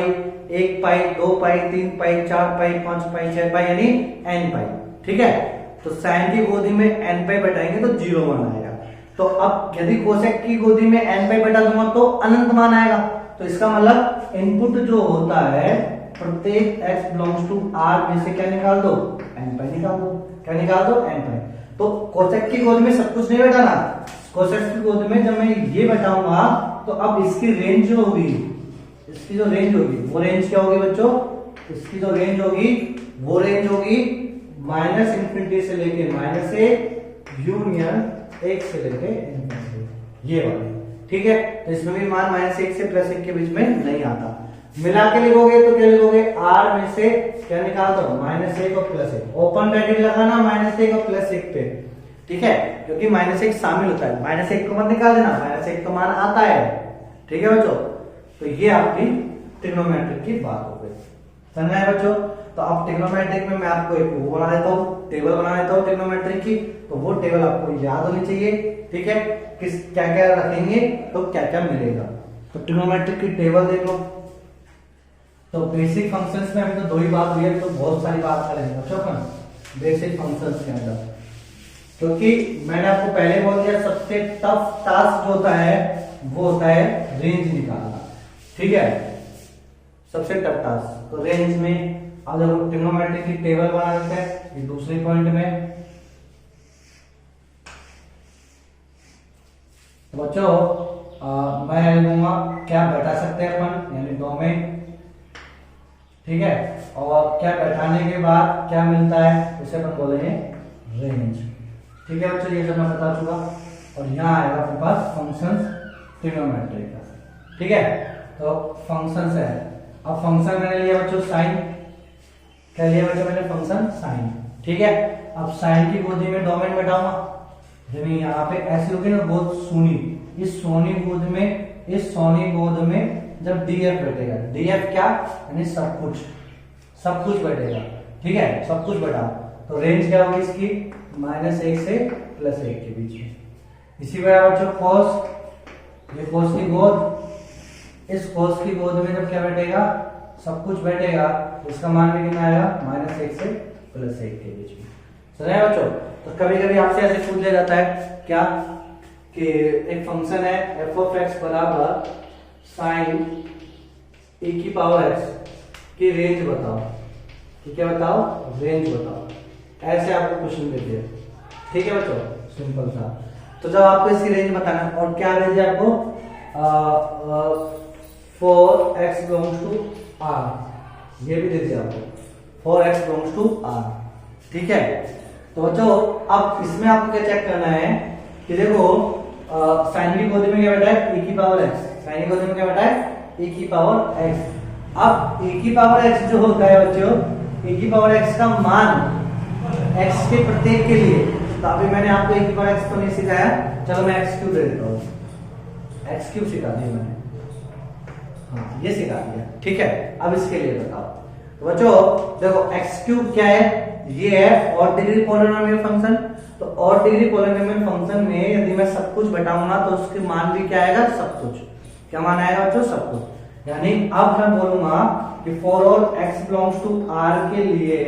1 पाई, 2 पाई, 3 पाई, 4 पाई, 5 पाई, 6 पाई यानी n पाई, ठीक है। तो साइन की गोदी में n पाई बैठाएंगे तो 0 मान आएगा। तो अब यदि कोसेक की गोदी में n पाई बैठा दूंगा तो अनंत मान आएगा। तो इसका मतलब इनपुट जो होता है प्रत्येक x बिलोंग्स टू r में से क्या निकाल दो, n पाई निकाल दो। क्या निकाल दो, n पाई। तो कोसेक की गोदी में सब कुछ नहीं बैठाना, कोसेक की गोदी में जब मैं ये बैठाऊंगा तो अब इसकी रेंज जो होगी, इसकी जो रेंज होगी वो रेंज क्या होगी बच्चों, इसकी जो रेंज होगी वो रेंज होगी माइनस इंफिनिटी से लेके माइनस एक यूनियन एक से लेके इंफिनिटी, ये वाली, ठीक है। तो इसमें भी मान माइनस एक से प्लस एक के बीच में नहीं आता। मिला के लिखोगे तो क्या लिखोगे, r में से क्या निकाल दो, माइनस एक और प्लस एक, ओपन ब्रैकेट लगाना माइनस एक और प्लस एक पे, ठीक है, क्योंकि माइनस एक शामिल होता है, माइनस एक को मत निकाल देना, माइनस एक का मान आता है, ठीक है बच्चों। तो ये आपकी ट्रिग्नोमेट्रिक की बात हो गई, समझ आए बच्चों। तो अब ट्रिग्नोमेट्रिक में मैं आपको एक वो बना देता हूँ, टेबल बना देता हूँ ट्रिग्नोमेट्रिक की, तो वो टेबल आपको याद होनी चाहिए, ठीक है, किस क्या क्या रखेंगे तो क्या क्या मिलेगा। तो ट्रिग्नोमेट्रिक की टेबल देख लो। तो बेसिक फंक्शंस में अभी तो 2 ही बात हुई है, तो बहुत सारी बात करेंगे बच्चों अपन बेसिक फंक्शंस के अंदर, क्योंकि मैंने आपको पहले बोल दिया सबसे टफ टास्क जो होता है वो होता है रेंज निकालना, ठीक है, सबसे टफ टास्क। तो रेंज में अब जब ट्रिग्नोमेट्रिक की टेबल बना लेते हैं, ये दूसरे पॉइंट में। तो बच्चों मैं लूंगा क्या बैठा सकते हैं अपन, यानी डोमेन, ठीक है, और क्या बैठाने के बाद क्या मिलता है उसे अपन बोलेंगे रेंज, ठीक है बच्चों, ये सब मैं बता चुका। और यहाँ आएगा अपने पास फंक्शंस ट्रिग्नोमेट्रिक का, ठीक है। तो फंक्शंस है, अब फंक्शन मैंने लिया बच्चों साइन, क्या लिया बच्चों मैंने, फंक्शन साइन, ठीक है। अब साइन की गोदी में डोमेन बैठाऊंगा, जब यहाँ पे ऐसी होगी ना गोद सोनी, इस सोनी गोद में, इस सोनी गोद में जब df बैठेगा, df क्या यानी सब कुछ, सब कुछ बैठेगा, ठीक है, सब कुछ बैठा। तो रेंज क्या होगी इसकी, -1 से +1 के बीच में। इसी प्रकार बच्चों cos, ये cos की गोद, इस cos की गोद में जब क्या बैठेगा, सब कुछ बैठेगा, तो इसका मान भी कितना आएगा, -1 से +1 के बीच में। समझे बच्चों? तो कभी कभी आपसे ऐसे पूछ लिया जाता है क्या, कि एक फंक्शन है f ऑफ x बराबर साइन e की पावर x की रेंज बताओ, कि क्या बताओ, रेंज बताओ, ऐसे आपको क्वेश्चन देते हैं, ठीक है बच्चों, सिंपल सा। तो जब आपको इसकी रेंज बताना है, और क्या रेंज है आपको, 4x बिलोंग्स टू r, ये भी दे दिया आपको, 4x बिलोंग्स टू r, ठीक है। तो बच्चों अब इसमें आपको क्या चेक करना है कि देखो साइन की गोदी में क्या बैठा है, e की पावर x, साइन की गोदी में क्या बैठा है, e की पावर x। अब e की पावर x जो होता है बच्चों, e की पावर x का मान x के प्रत्येक के लिए, तो अभी मैंने आपको e की पावर x तो नहीं सिखाया, चलो मैं x क्यूब दे देता हूँ, x क्यूब सिखा दिया मैंने, हाँ ये सिखा दिया, ठीक है। अब इसके लिए बताओ, तो बच्चों देखो x क्यूब क्या है, ये है ऑड डिग्री पॉलिनोमियल फंक्शन। तो ऑड डिग्री पॉलिनोमियल फंक्शन में यदि मैं सब कुछ घटाऊंगा तो उसके मान भी क्या आएगा, सब कुछ, क्या मान आएगा बच्चों, सब कुछ। यानी अब मैं बोलूंगा कि for all x belongs to r के लिए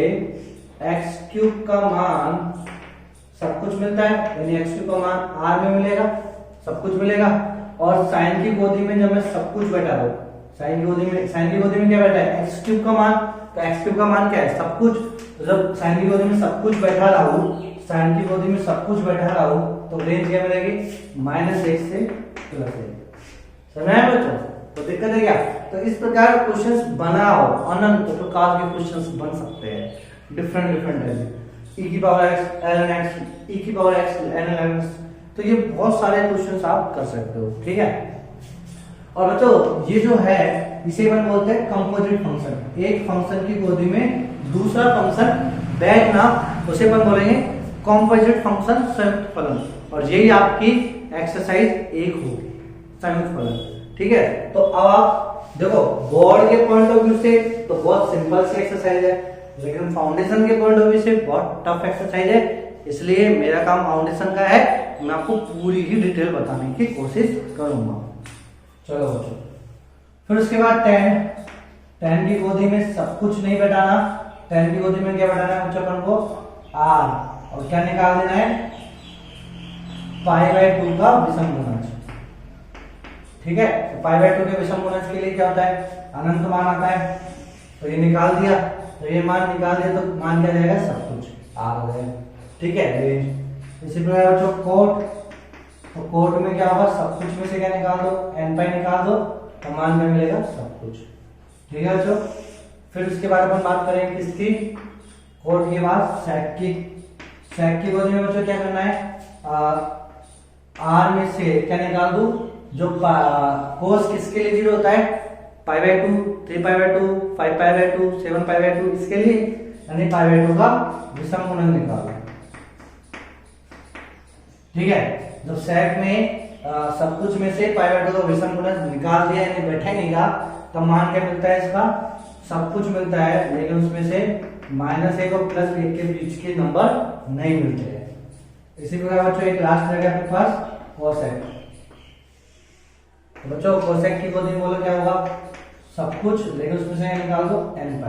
x क्यूब का मान सब कुछ मिलता है, यानी x क्यूब का मान r में मिलेगा, सब कुछ मिलेगा। और साइन की गोदी में जब मैं सब कुछ बैठा दूं, साइन की गोदी में क्या बैठा है, x क्यूब का मान, तो x क्यूब का मान क्या है, सब कुछ। तो जब साइन की गोदी में सब कुछ बैठा रहूं, साइन की गोदी में सब कुछ बैठा रहूं, तो रेंज क्या मिलेगी, -1 से +1। समझ आया बच्चों? तो दिक्कत है क्या? तो इस प्रकार क्वेश्चंस बनाओ, अनंत प्रकार के क्वेश्चंस बन सकते हैं, डिफरेंट वैल्यू, e की power x ln x, e की पावर x ln x, तो ये बहुत सारे क्वेश्चंस आप कर सकते हो, ठीक है। और बच्चों ये जो है इसे अपन बोलते हैं कंपोजिट फंक्शन। एक फंक्शन की गोदी में दूसरा फंक्शन बैठना, उसे अपन बोलेंगे कंपोजिट फंक्शन, संयुक्त फलन। और यही आपकी एक्सरसाइज 1 होगी, संयुक्त फलन। ठीक है, तो अब आप देखो बोर्ड के पॉइंट ऑफ व्यू से तो बहुत सिंपल सी एक्सरसाइज है, लेकिन फाउंडेशन के पॉइंट ऑफ व्यू से बहुत टफ एक्सरसाइज है। इसलिए मेरा काम फाउंडेशन का है, मैं आपको पूरी ही डिटेल बताने की कोशिश करूंगा। चलो बच्चों, फिर उसके बाद 10 की गोदी में सब कुछ नहीं बैठाना। 10 की गोदी में क्या बैठाना है बच्चों अपन को? r, और क्या निकाल देना है? π/2 का विषम गुणज। ठीक है, तो π/2 के विषम गुणज के लिए क्या होता है? अनंत मान आता है। तो ये निकाल दिया, तो ये मान निकाल दिया, तो मान क्या जाएगा? सब कुछ r हो जाएगा। ठीक है, रेंज। इसी प्रकार बच्चों कोट, तो कोट में क्या होगा? सब कुछ में से क्या निकाल दो? n π निकाल दो, तो मान में मिलेगा सब कुछ। ठीक है बच्चों, फिर उसके बाद अपन बात करेंगे किसकी? कोट के बाद सेक की। सेक की गोदी में बच्चों क्या करना है? r में से क्या निकाल दो? जो कोस किसके लिए 0 होता है? π/2, 3π/2, 5π/2, 7π/2, इसके लिए, यानी π/2 का विषम गुणन निकालो। ठीक है, जब सेक में सब कुछ में से π/2 का विषम गुणन निकाल दिया, यानी बैठा नहीं रहा, तब मान क्या मिलता है इसका? सब कुछ मिलता है, लेकिन उसमें से -1 और +1 के बीच के नंबर नहीं मिलते हैं। इसी प्रकार बच्चों एक लास्ट रहेगा आपके पास कोसेक। तो बच्चों कोसेक की गोदी में बोलो क्या होगा? सब कुछ, लेकिन उसमें से निकाल दो n π।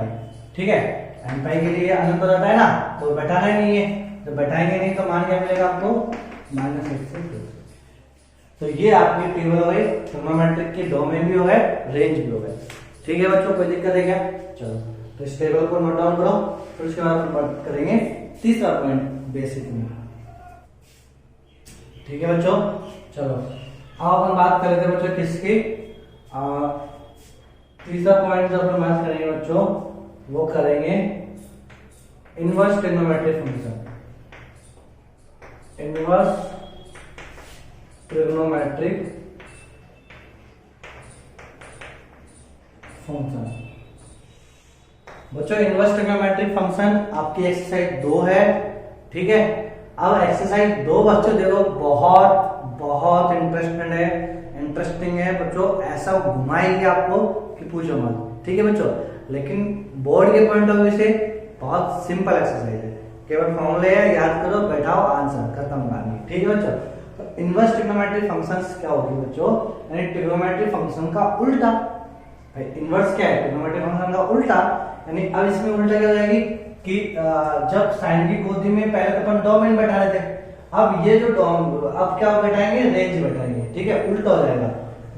ठीक है, n π के लिए अनंत हो जाता है ना, तो बैठाना ही नहीं है। जब बैठाएंगे नहीं तो मान क्या मिलेगा आपको? -1 से 2। तो ये आपकी टेबल हो गई, ट्रिग्नोमेट्रिक की डोमेन भी हो गए, रेंज भी हो गए। ठीक है बच्चों, कोई दिक्कत है क्या? चलो, तो इस टेबल को नोट डाउन करो, फिर उसके बाद हम बात करेंगे तीसरा पॉइंट बेसिक में। ठीक है बच्चों, चलो अब अपन बात कर लेते हैं बच्चों किसकी? तीसरा पॉइंट जो अपन बात करेंगे बच्चों, वो करेंगे inverse trigonometric function. Inverse trigonometric function. बच्चों इनवर्स ट्रिग्नोमेट्रिक फंक्शन आपकी एक्सरसाइज 2 है। ठीक है, अब एक्सरसाइज 2 बच्चों देखो बहुत बहुत इंटरेस्टिंग है बच्चों, ऐसा घुमाएंगे आपको कि पूछो मत। ठीक है बच्चों, लेकिन बोर्ड के पॉइंट ऑफ व्यू से बहुत सिंपल एक्सरसाइज है, केवल फॉर्मूले है, याद करो, बैठाओ, आंसर खत्म कहानी। ठीक है बच्चों, तो इनवर्स ट्रिग्नोमेट्रिक फंक्शंस क्या होगी बच्चों? यानी ट्रिग्नोमेट्रिक फंक्शन का उल्टा। इनवर्स क्या है? ट्रिग्नोमेट्रिक फंक्शन का उल्टा। यानी अब इसमें उल्टा क्या हो जाएगी कि जब साइन की गोदी में पहले तो अपन डोमेन बैठा रहे थे, अब ये जो अब क्या बैठाएंगे? रेंज बैठाएंगे। ठीक है, उल्टा हो जाएगा,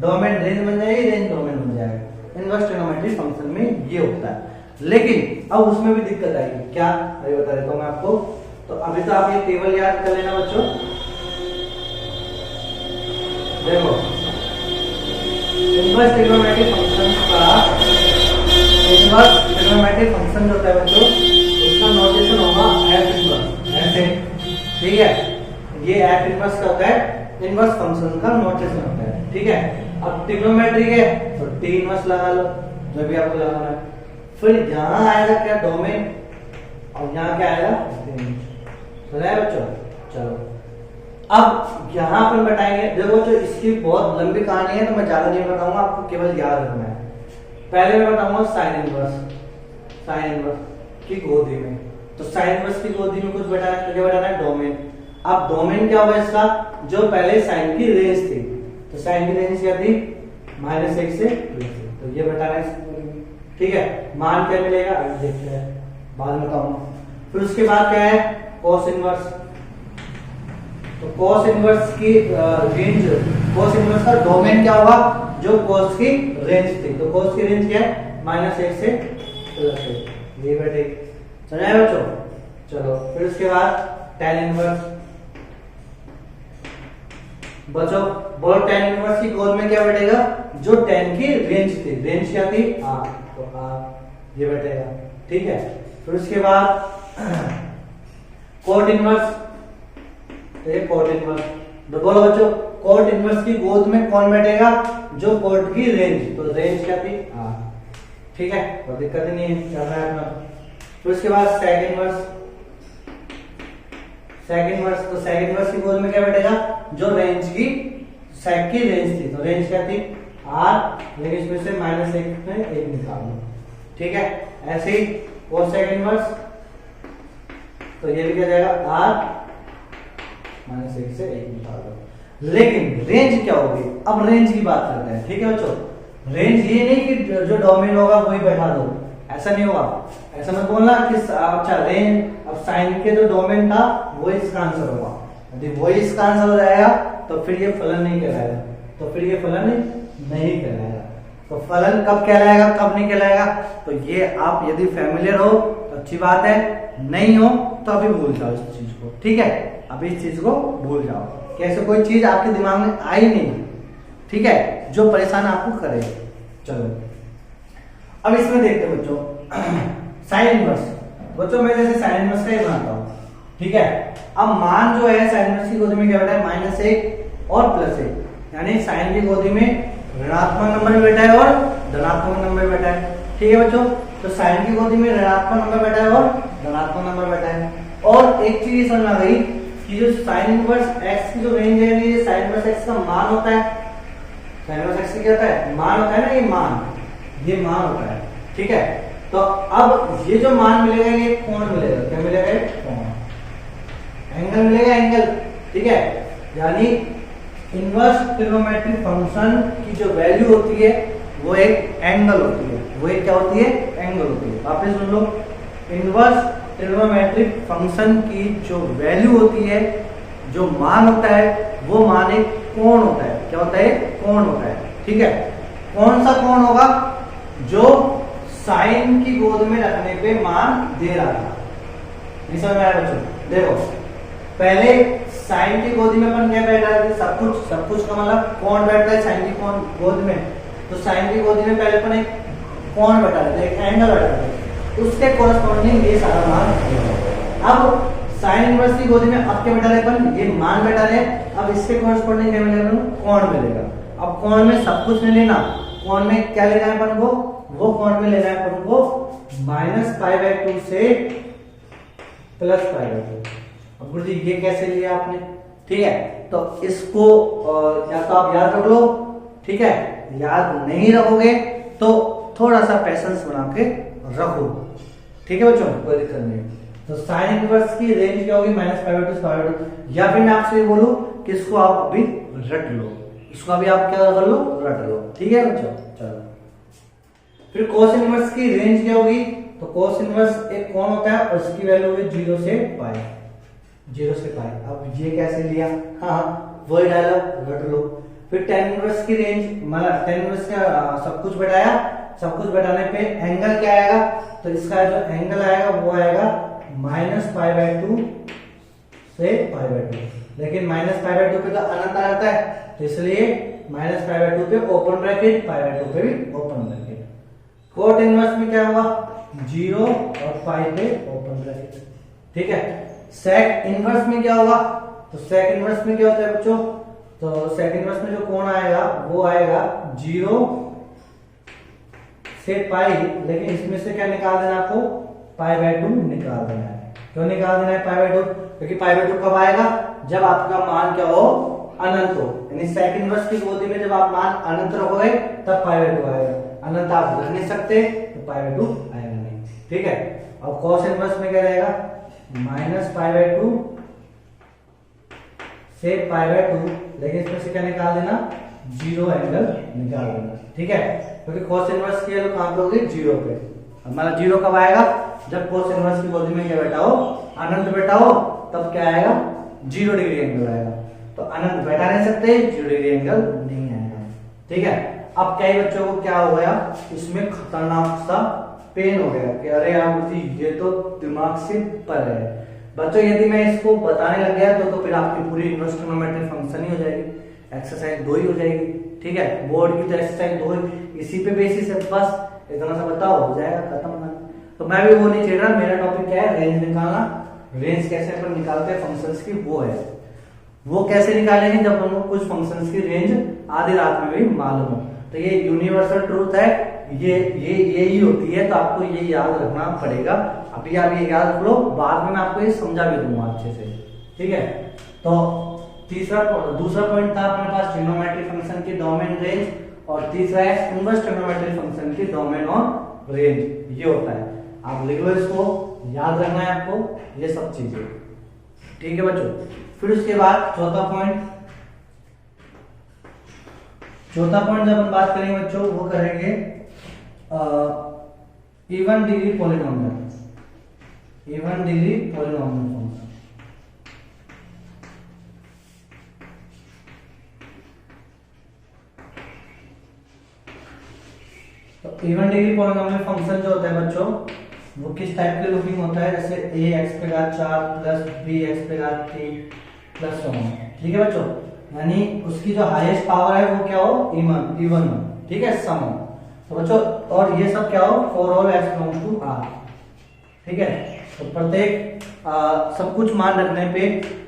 डोमेन रेंज बन जाएगी, रेंज डोमेन बन जाएगा। इनवर्स ट्रिग्नोमेट्रिक फंक्शन में ये होता है, लेकिन अब उसमें भी दिक्कत आएगी। क्या? अभी बता देता हूं मैं आपको। तो अभी तो आप ये टेबल याद कर लेना बच्चों। देखो इनवर्स ट्रिग्नोमेट्रिक फंक्शन का, इनवर्स ट्रिग्नोमेट्रिक फंक्शन जो होता है बच्चों, उसका नोटेशन होगा f इनवर्स, ऐसे। ठीक है, ये f इनवर्स का होता है, इनवर्स फंक्शन का नोटेशन होता है। ठीक है, अब ट्रिग्नोमेट्रिक है तो t इनवर्स लगा लो, जो भी आपको लगाना है। फिर यहां आएगा क्या? डोमेन, और यहाँ क्या आएगा? रेंज। समझ आया बच्चों? चलो अब यहां पर बैठाएंगे। देखो बच्चों इसकी बहुत लंबी कहानी है, तो मैं ज्यादा नहीं बताऊंगा, आपको केवल याद रखना है। पहले मैं बताऊंगा साइन इनवर्स। साइन इनवर्स की गोदी में, तो साइन इनवर्स की गोदी में कुछ बैठाना है, तो क्या बैठाना है? डोमेन। अब डोमेन क्या होगा इसका? जो पहले साइन की रेंज थी, तो साइन की रेंज क्या थी? -1 से 2 से, तो ये बैठाना है। ठीक है, मान क्या मिलेगा? अभी देखते हैं, बाद में बताऊंगा। फिर उसके बाद क्या है? Cos inverse. तो कोस इनवर्स की रेंज, कोस इनवर्स का डोमेन क्या होगा? जो कोस की रेंज थी, तो कोस की रेंज क्या है? -1 से +1, ये बैठे। समझ आया बच्चों? चलो फिर उसके बाद tan इनवर्स। बच्चों बोलो tan इनवर्स की गोद में क्या बैठेगा? जो tan की रेंज थी, रेंज क्या थी? r, तो r ये बैठेगा। ठीक है, फिर उसके बाद कोट इनवर्स, तो ये कोट इनवर्स। तो बोलो बच्चों कोट इनवर्स की गोद में कौन बैठेगा? जो कोट की रेंज, तो रेंज क्या थी? r। ठीक है, कोई दिक्कत ही नहीं है, चल रहा है अपना। तो उसके बाद सेकंड वर्स, तो सेकंड वर्स की गोद में क्या बैठेगा, जो रेंज की सेक की रेंज थी, तो रेंज क्या थी आर, लेकिन इसमें से -1 में 1 निकाल लो, ठीक है। ऐसे ही और सेकंड वर्स, तो ये भी क्या जाएगा आर -1 से 1 निकाल दो। लेकिन रेंज क्या होगी, अब रेंज की बात करते हैं, ठीक है बच्चों। रेंज ये नहीं कि जो डोमेन होगा वही बैठा दो, ऐसा नहीं होगा, ऐसा मत बोलना कि अच्छा रेंज, अब साइन के जो डोमेन था वही इसका आंसर होगा, यदि वही इसका आंसर हो जाएगा तो फिर ये फलन नहीं कहलाएगा, तो फिर ये फलन नहीं कहलाएगा। तो फलन कब कहलाएगा, कब नहीं कहलाएगा, तो ये आप यदि फैमिलियर हो तो अच्छी बात है, नहीं हो तो अभी भूल जाओ इस चीज को, ठीक है, अभी इस चीज को भूल जाओ, कैसे कोई चीज आपके दिमाग में आई नहीं, ठीक है, जो परेशान आपको करे। चलो अब इसमें देखते हैं बच्चों साइन इनवर्स। बच्चों मैं जैसे साइन इनवर्स का ही बनाता हूं, ठीक है। अब मान जो है साइन इनवर्स की गोदी में क्या बैठा है, -1 और +1, यानी साइन की गोदी में ऋणात्मक नंबर बैठा है और धनात्मक नंबर बैठा है, ठीक है बच्चों। तो साइन की गोदी में ऋणात्मक नंबर बैठा है और धनात्मक नंबर बैठा है। और एक चीज समझ आ गई कि जो साइन इनवर्स x की जो रेंज है, ये साइन इनवर्स x का मान होता है, साइन इनवर्स x क्या होता है, मान होता है ना, ये मान होता है, ठीक है। तो अब ये जो मान मिलेगा ये कोण मिलेगा, क्या मिलेगा, कोण, एंगल मिलेगा, एंगल, ठीक है। यानी इनवर्स ट्रिग्नोमेट्रिक फंक्शन की जो वैल्यू होती है वो एक एंगल होती है, वो एक क्या होती है, एंगल होती है। वापस सुन लो, इनवर्स ट्रिग्नोमेट्रिक फंक्शन की जो वैल्यू होती है, जो मान होता है, वो मान एक कोण होता है, क्या होता है, कोण होता है, ठीक है। कौन सा कोण होगा, जो साइन की गोद में रखने पे मान दे रहा था, नहीं समझ में आया बच्चों। देखो पहले साइन की गोदी में अपन क्या बैठ रहे थे, सब कुछ का मतलब कोण बैठता है साइन की गोद में, तो साइन की गोदी में पहले अपन एक कोण बैठा रहे थे, एक एंगल बैठा रहे थे, उसके कोरस्पॉन्डिंग ये सारा मान। अब साइन इनवर्स की गोदी में अब क्या बैठा रहे अपन, ये मान बैठा रहे, अब इसके कोरस्पॉन्डिंग क्या मिलेगा, कोण मिलेगा। अब कोण में सब कुछ नहीं लेना, कोण में क्या लेना है अपन को, वो कोण में लेना है अपन को -π/2 से +π/2। अब गुरु जी ये कैसे लिया आपने, ठीक है, तो इसको या तो आप याद रख लो, ठीक है, याद नहीं रखोगे तो थोड़ा सा पैसेंस बना के रखो, ठीक है बच्चों, कोई दिक्कत नहीं। तो साइन इनवर्स की रेंज क्या होगी, -π/2 से π/2, या फिर मैं आपसे ये बोलूं कि इसको आप अभी रट लो, इसको अभी आप क्या कर लो, रट लो, ठीक है बच्चों। चलो फिर कोस इनवर्स की रेंज क्या होगी, तो कोस इनवर्स एक कोण होता है और इसकी वैल्यू होगी 0 से π, 0 से π। अब ये कैसे लिया, हाँ वही डायलॉग रट लो। फिर tan इनवर्स की रेंज, मतलब tan इनवर्स का सब कुछ बैठाया, सब कुछ बैठाने पे एंगल क्या आएगा, तो इसका जो एंगल आएगा वो आएगा -π/2 से π/2, लेकिन -π/2 पे तो अनंत आ जाता है, तो इसलिए -π/2 पे ओपन ब्रैकेट, π/2 पे भी ओपन ब्रैकेट। कोट इनवर्स में क्या हुआ, 0 और पाई पे ओपन ब्रैकेट, ठीक है। सेक इनवर्स में क्या होगा, तो सेक इनवर्स में क्या होता है बच्चों, तो सेक इनवर्स में जो कोण आएगा वो आएगा 0 से पाई, लेकिन इसमें से क्या निकाल देना आपको, π/2 निकाल देना है। क्यों निकाल देना है π/2, क्योंकि π/2 कब आएगा, जब आपका मान क्या हो, अनंत हो, यानी सेक इनवर्स की गोदी में जब आप मान अनंत रखोगे तब π/2 आएगा, अनंत आप रख नहीं सकते तो π/2 आएगा नहीं, ठीक है। अब cos इनवर्स में क्या रहेगा, -π/2 से π/2, लेकिन इसमें से क्या निकाल देना, 0 एंगल निकाल देना, ठीक है, क्योंकि cos इनवर्स की वैल्यू कहां पे होगी, 0 पे। हमारा 0 कब आएगा, जब cos इनवर्स की गोदी में क्या बैठा हो, अनंत बैठा हो, तब क्या आएगा, 0 डिग्री एंगल आएगा। तो अनंत बैठा नहीं सकते, 0 डिग्री एंगल नहीं आएगा, ठीक है। अब कई बच्चों को क्या हो गया, इसमें खतरनाक सा पेन हो गया कि अरे यार ये तो दिमाग से पर है। बच्चों यदि मैं इसको बताने लग गया तो फिर आपकी पूरी इनवर्स ट्रिग्नोमेट्रिक फंक्शन ही हो जाएगी, एक्सरसाइज 2 ही हो जाएगी, ठीक है। बोर्ड की तो एक्सरसाइज 2 ही, इसी पे बेसिस है, बस इतना सा बताओ हो जाएगा, खत्म। तो मैं भी वो नहीं छेड़ रहा, मेरा टॉपिक क्या है, रेंज निकालना। रेंज कैसे अपन निकालते हैं फंक्शंस की, वो है, वो कैसे निकालेंगे जब हमको कुछ फंक्शंस की रेंज आधी रात में भी मालूम हो। तो ये यूनिवर्सल ट्रूथ है, यही होती है, तो आपको ये याद रखना पड़ेगा। अभी आप ये याद रख लो, बाद में मैं आपको ये समझा भी दूंगा अच्छे से, ठीक है। तो दूसरा पॉइंट था अपने पास ट्रिग्नोमेट्रिक फंक्शन की डोमेन रेंज, और तीसरा है इनवर्स ट्रिग्नोमेट्रिक फंक्शन की डोमेन और रेंज। ये होता है, आप लिख लो इसको, याद रखना है आपको ये सब चीजें, ठीक है बच्चों। फिर उसके बाद चौथा पॉइंट जब हम बात करेंगे बच्चों, वो करेंगे इवन डिग्री पॉलिनोमियल फंक्शन। तो इवन डिग्री पॉलिनोमियल फंक्शन जो होता है बच्चों, वो किस टाइप के लूपिंग होता है, जैसे a x पे घात 4 प्लस b x पे घात 3 प्लस 1, ठीक है बच्चों। यानी उसकी जो हाईएस्ट पावर है वो क्या हो, इवन, ठीक है, सम हो। तो बच्चों, और ये सब क्या हो, for all x belongs to r, ठीक है। तो प्रत्येक सब कुछ मान रखने पे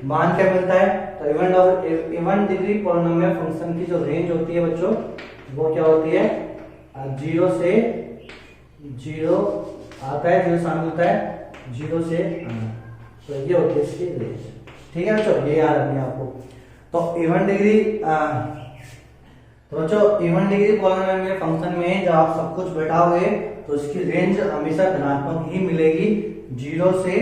मान क्या मिलता है, तो इवन डिग्री पॉलिनोमियल फंक्शन की जो रेंज होती है बच्चों, वो क्या होती है, 0 से 0 आता है, 0 शामिल होता है, 0 से तो ये होती है इसकी रेंज, ठीक है बच्चों, ये याद रखना है आपको। तो इवन डिग्री पॉलिनोमियल फंक्शन में जब आप सब कुछ बैठाओगे तो इसकी रेंज हमेशा धनात्मक ही मिलेगी, 0 से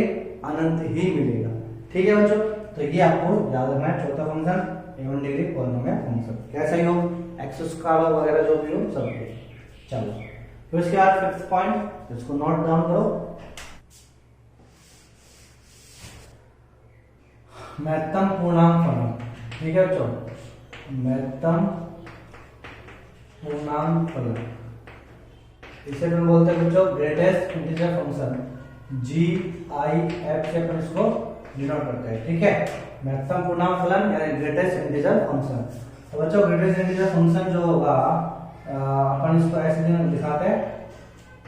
अनंत ही मिलेगा, ठीक है बच्चों। तो ये आपको याद रखना है, चौथा function even degree polynomial function, कैसा ही हो, एक्स स्क्वायर वगैरह जो भी हो सब। चलो फिर उसके बाद फिफ्थ पॉइंट, इसको नोट डाउन करो, महत्तम पूर्णांक फलन, ठीक है बच्चों, महत्तम पूर्णांक फलन, इसे हम बोलते हैं बच्चों ग्रेटेस्ट इंटीजर फंक्शन, GIF से अपन इसको डिनोट करते हैं, ठीक है। महत्तम पूर्णांक फलन यानी ग्रेटेस्ट इंटीजर फंक्शन। तो बच्चों ग्रेटेस्ट इंटीजर फंक्शन जो होगा, अपन इसको ऐसे दिखाते हैं,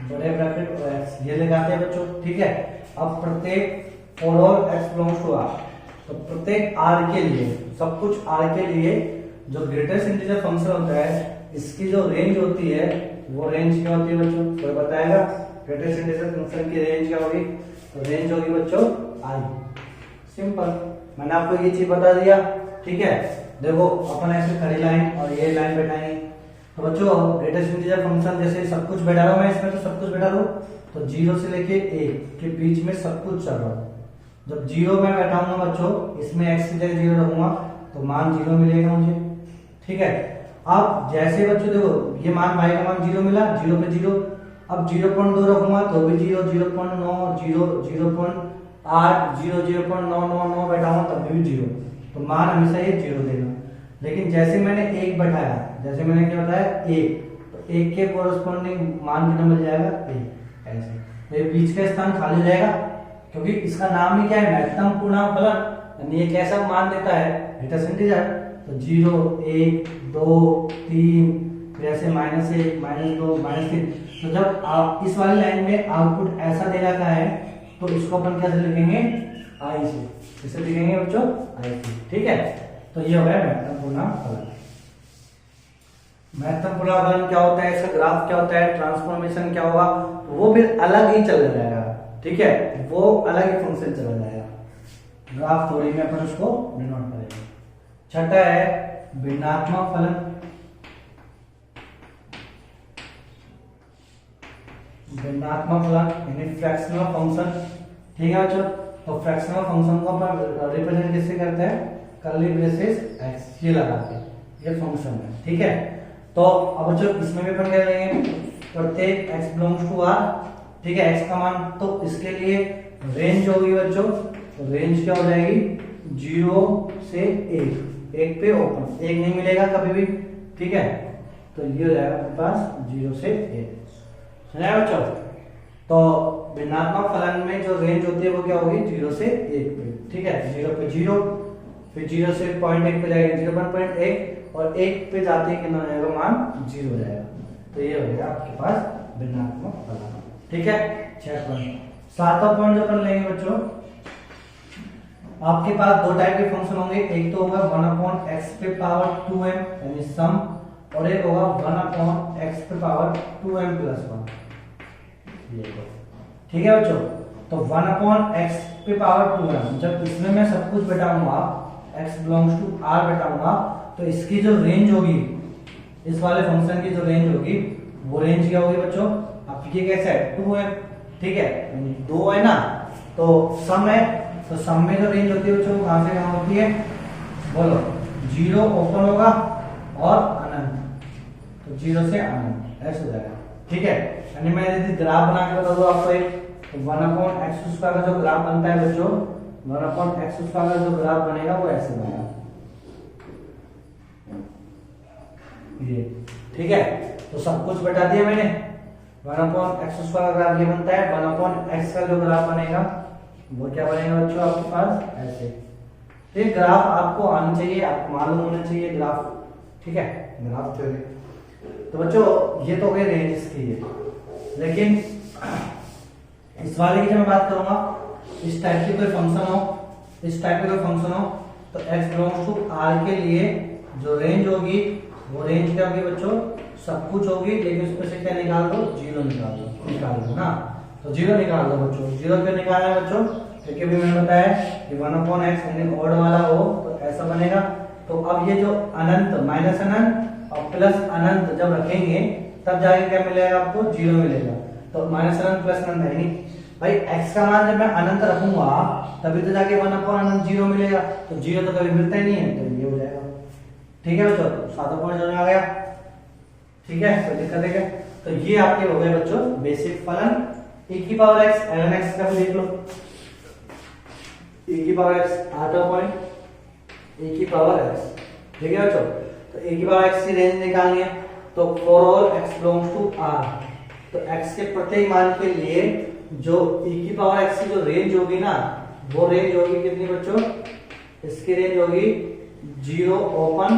बड़े ब्रैकेट और x ये लगाते हैं बच्चों, ठीक है। अब प्रत्येक for all x belongs to r, तो प्रत्येक r के लिए, सब कुछ r के लिए जो ग्रेटेस्ट इंटीजर फंक्शन होता है, इसकी जो रेंज होती है वो रेंज क्या होती है बच्चों, कोई बताएगा? ग्रेटेस्ट इंटीजर फंक्शन की रेंज क्या होगी? तो रेंज होगी बच्चों i, सिंपल, मैंने आपको ये चीज बता दिया, ठीक है। देखो अपन ऐसे खड़ी लाइन और ये लाइन बैठाएंगे, तो बच्चों ग्रेटेस्ट इंटीजर फंक्शन जैसे सब कुछ बैठा रहा हूं मैं इसमें, तो सब कुछ बैठा लूं, तो 0 से लेके a के बीच में सब कुछ चल रहा है। जब 0 में बैठाऊंगा बच्चों, इसमें x की जगह 0 रखूंगा तो मान 0 मिलेगा मुझे, ठीक है। अब जैसे बच्चों देखो ये मान y का मान 0 मिला, 0 पे 0, अब 0.2 रखूंगा तो भी 0, 0.9, 0, 0.8, 0.999 बैठाऊंगा तब भी 0, तो मान हमेशा ये 0 देगा। लेकिन जैसे मैंने 1 बैठाया, जैसे मैंने क्या बताया 1, तो 1 के कोरस्पॉन्डिंग मान कितना मिल जाएगा 1, ऐसे, तो ये बीच का स्थान खाली रहेगा, क्योंकि इसका नाम ही क्या है, महत्तम पूर्णांक फलन, यानी ये कैसा मान देता है, ग्रेटेस्ट इंटीजर। तो 0, 1, 2, 3, फिर ऐसे -1, -2, -3। तो जब आप इस वाली लाइन में आउटपुट ऐसा दे जाता है तो इसको अपन कैसे लिखेंगे, i से, इसे लिखेंगे बच्चों i से, ठीक है। तो ये हो गया महत्तम पूर्णांक फलन। महत्तम पूर्णांक फलन क्या होता है, इसका ग्राफ क्या होता है, ट्रांसफॉर्मेशन क्या होगा, वो फिर अलग ही चल जाएगा, ठीक है, वो अलग ही फंक्शन चला जाएगा, ग्राफ थोड़ी में अपन उसको डिनोट करेंगे। छठा है भिन्नात्मक फलन। भिन्नात्मक फलन यानी फ्रैक्शनल फंक्शन, ठीक है बच्चों। तो फ्रैक्शनल फंक्शन को अपन रिप्रेजेंट किससे करते हैं, कर्ली ब्रेसेस x ये लगाते हैं, ये फंक्शन है, ठीक है। तो अब बच्चों इसमें भी अपन क्या करेंगे, प्रत्येक x बिलोंग्स टू r, ठीक है, x का मान, तो इसके लिए रेंज होगी बच्चों, तो रेंज क्या हो जाएगी 0 से 1 पे ओपन, 1 नहीं मिलेगा कभी भी, ठीक है। तो ये हो जाएगा आपके पास 0 से 1, समझा बच्चों। तो भिन्नात्मक फलन में जो रेंज होती है वो क्या होगी 0 से 1 पे, ठीक है, 0 पे 0, फिर 0 से 0.1 पे जाएगा 0.1, और 1 पे जाते ही कितना हो जाएगा, मान 0 हो जाएगा। तो ये हो गया आपके पास भिन्नात्मक फलन, ठीक है। 6 पॉइंट। 7वां पॉइंट जो कर लेंगे बच्चों, आपके पास दो टाइप के फंक्शन होंगे, एक तो होगा 1/x पे पावर 2m यानी सम, और एक होगा 1/x पे पावर 2m+1। ठीक है बच्चों, तो 1/x पे पावर 2m, जब इसमें मैं सब कुछ बैठाऊंगा x बिलोंग्स टू r बैठाऊंगा, तो इसकी जो रेंज होगी, इस वाले फंक्शन की जो रेंज होगी, वो रेंज क्या होगी बच्चों? अब ये कैसा है? 2m, ठीक है, 2 है ना, तो सम है, तो सम में जो रेंज होती है बच्चों कहां से कहां होती है? बोलो, 0 ओपन होगा और अनंत, तो 0 से अनंत ऐसे हो जाएगा। ठीक है, यानी मैं यदि ग्राफ बना के बता दूं आपको एक, तो 1/x² का जो ग्राफ बनता है बच्चों, 1/x² का जो ग्राफ बनेगा वो ऐसे बनेगा ये। ठीक है, तो सब कुछ बता दिया मैंने। 1/x² का ग्राफ ये बनता है, 1/x का जो ग्राफ बनेगा वो क्या बनेगा बच्चों आपके पास ऐसे। तो ये ग्राफ आपको आना चाहिए, आपको मालूम होना चाहिए ग्राफ। ठीक है, ग्राफ थ्योरी। तो बच्चों ये तो हो गई रेंज इसकी है, लेकिन इस वाले की जब मैं बात करूंगा, इस टाइप की कोई फंक्शन हो, इस टाइप का कोई फंक्शन हो, तो x बिलोंग्स टू r के लिए जो रेंज होगी, वो रेंज क्या होगी बच्चों? सब कुछ होगी, लेकिन उसमें से क्या निकाल दो? 0 निकाल दो ना। तो 0 निकाल दो बच्चों। 0 क्यों निकालना है बच्चों? क्योंकि अभी मैंने बताया कि 1/x यानी ऑड वाला हो तो ऐसा बनेगा। तो अब ये जो अनंत, माइनस अनंत और प्लस अनंत जब रखेंगे, तब जाके क्या मिलेगा आपको? 0 मिलेगा। तो माइनस अनंत प्लस अनंत है नहीं भाई, x का मान जब मैं अनंत रखूंगा तभी तो जाके 1/अनंत 0 मिलेगा, तो 0 तो कभी मिलता ही नहीं है, तो ये हो जाएगा। ठीक है बच्चों, सातों पॉइंट समझ में आ गया? ठीक है, कोई दिक्कत है क्या? तो ये आपके हो गए बच्चों बेसिक फलन। e की पावर x, ln x का भी देख लो, e की पावर x आठवां पॉइंट, e की पावर x। ठीक है बच्चों, तो e की पावर x की रेंज निकालनी है, तो for all x belongs to r, तो x के प्रत्येक मान के लिए जो e की पावर x की जो रेंज होगी ना, वो रेंज होगी कितनी बच्चों? इसकी रेंज होगी 0 ओपन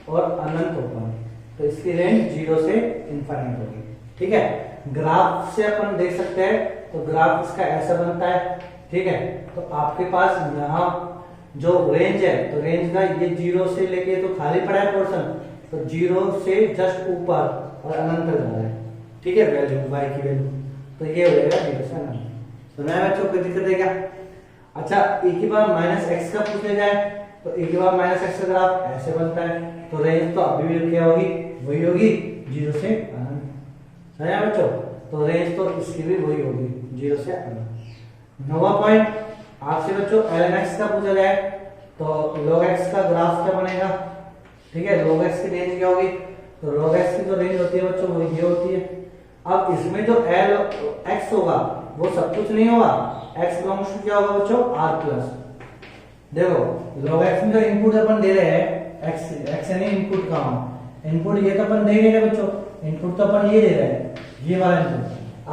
और अनंत ओपन, तो इसकी रेंज 0 से इनफाइनाइट होगी। ठीक है, ग्राफ से अपन देख सकते हैं, तो ग्राफ इसका ऐसा बनता है। ठीक है, तो आपके पास यहाँ जो रेंज है, तो रेंज का ये 0 से लेके तो खाली पड़ा है पोर्शन, तो 0 से जस्ट ऊपर और अनंत तक जा रहा है। ठीक है, वैल्यू y की वैल्यू, तो ये हो जाएगा 0 से अनंत। तो मैं बच्चों को दिक्कत है क्या? अच्छा, e की पावर माइनस x का पूछा जाए, तो e की पावर माइनस x का ग्राफ ऐसे बनता है, तो रेंज तो अभी भी क्या होगी? वही होगी, 0 से अनंत। समझा बच्चों? तो रेंज तो इसकी भी वही होगी, 0 से अनंत। 9वां पॉइंट आपसे बच्चों ln x का पूछा जाए, तो log x का ग्राफ क्या बनेगा? ठीक है, log x की रेंज क्या होगी? तो log x की जो रेंज होती है बच्चों वो ये होती है। अब इसमें जो x होगा वो सब कुछ नहीं होगा, x बिलोंग्स टू क्या होगा बच्चों? r plus. देखो log x में जो इनपुट अपन दे रहे हैं, x यानी इनपुट का इनपुट, ये तो अपन दे रहे हैं बच्चों, इनपुट तो अपन ये दे रहे हैं, ये वाला इनपुट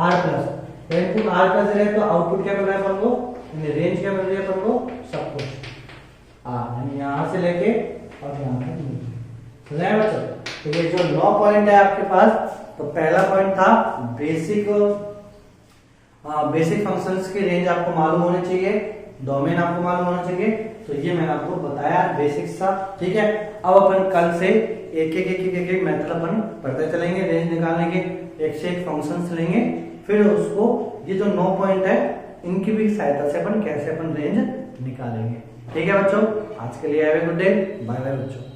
r प्लस। तो इनपुट r प्लस दे रहे हैं, तो आउटपुट क्या मिल रहा है अपन को? रेंज क्या मिल रही है अपन को? सब कुछ यानी यहाँ से लेके और यहाँ तक। समझ आया बच्चों? तो ये जो 9 पॉइंट है आपके पास, तो पहला पॉइंट था बेसिक फंक्शंस की रेंज आपको मालूम होनी चाहिए, डोमेन आपको मालूम होना चाहिए, तो ये मैंने आपको बताया बेसिक्स था। ठीक है, अब अपन कल से एक मेथड अपन पढ़ते चलेंगे रेंज निकालने के, एक से एक फंक्शंस लेंगे, फिर उसको ये जो 9 पॉइंट है इनकी भी सहायता से अपन कैसे अपन रेंज निकालेंगे। ठीक है बच्चों, आज के लिए have a good day, bye bye बच्चों।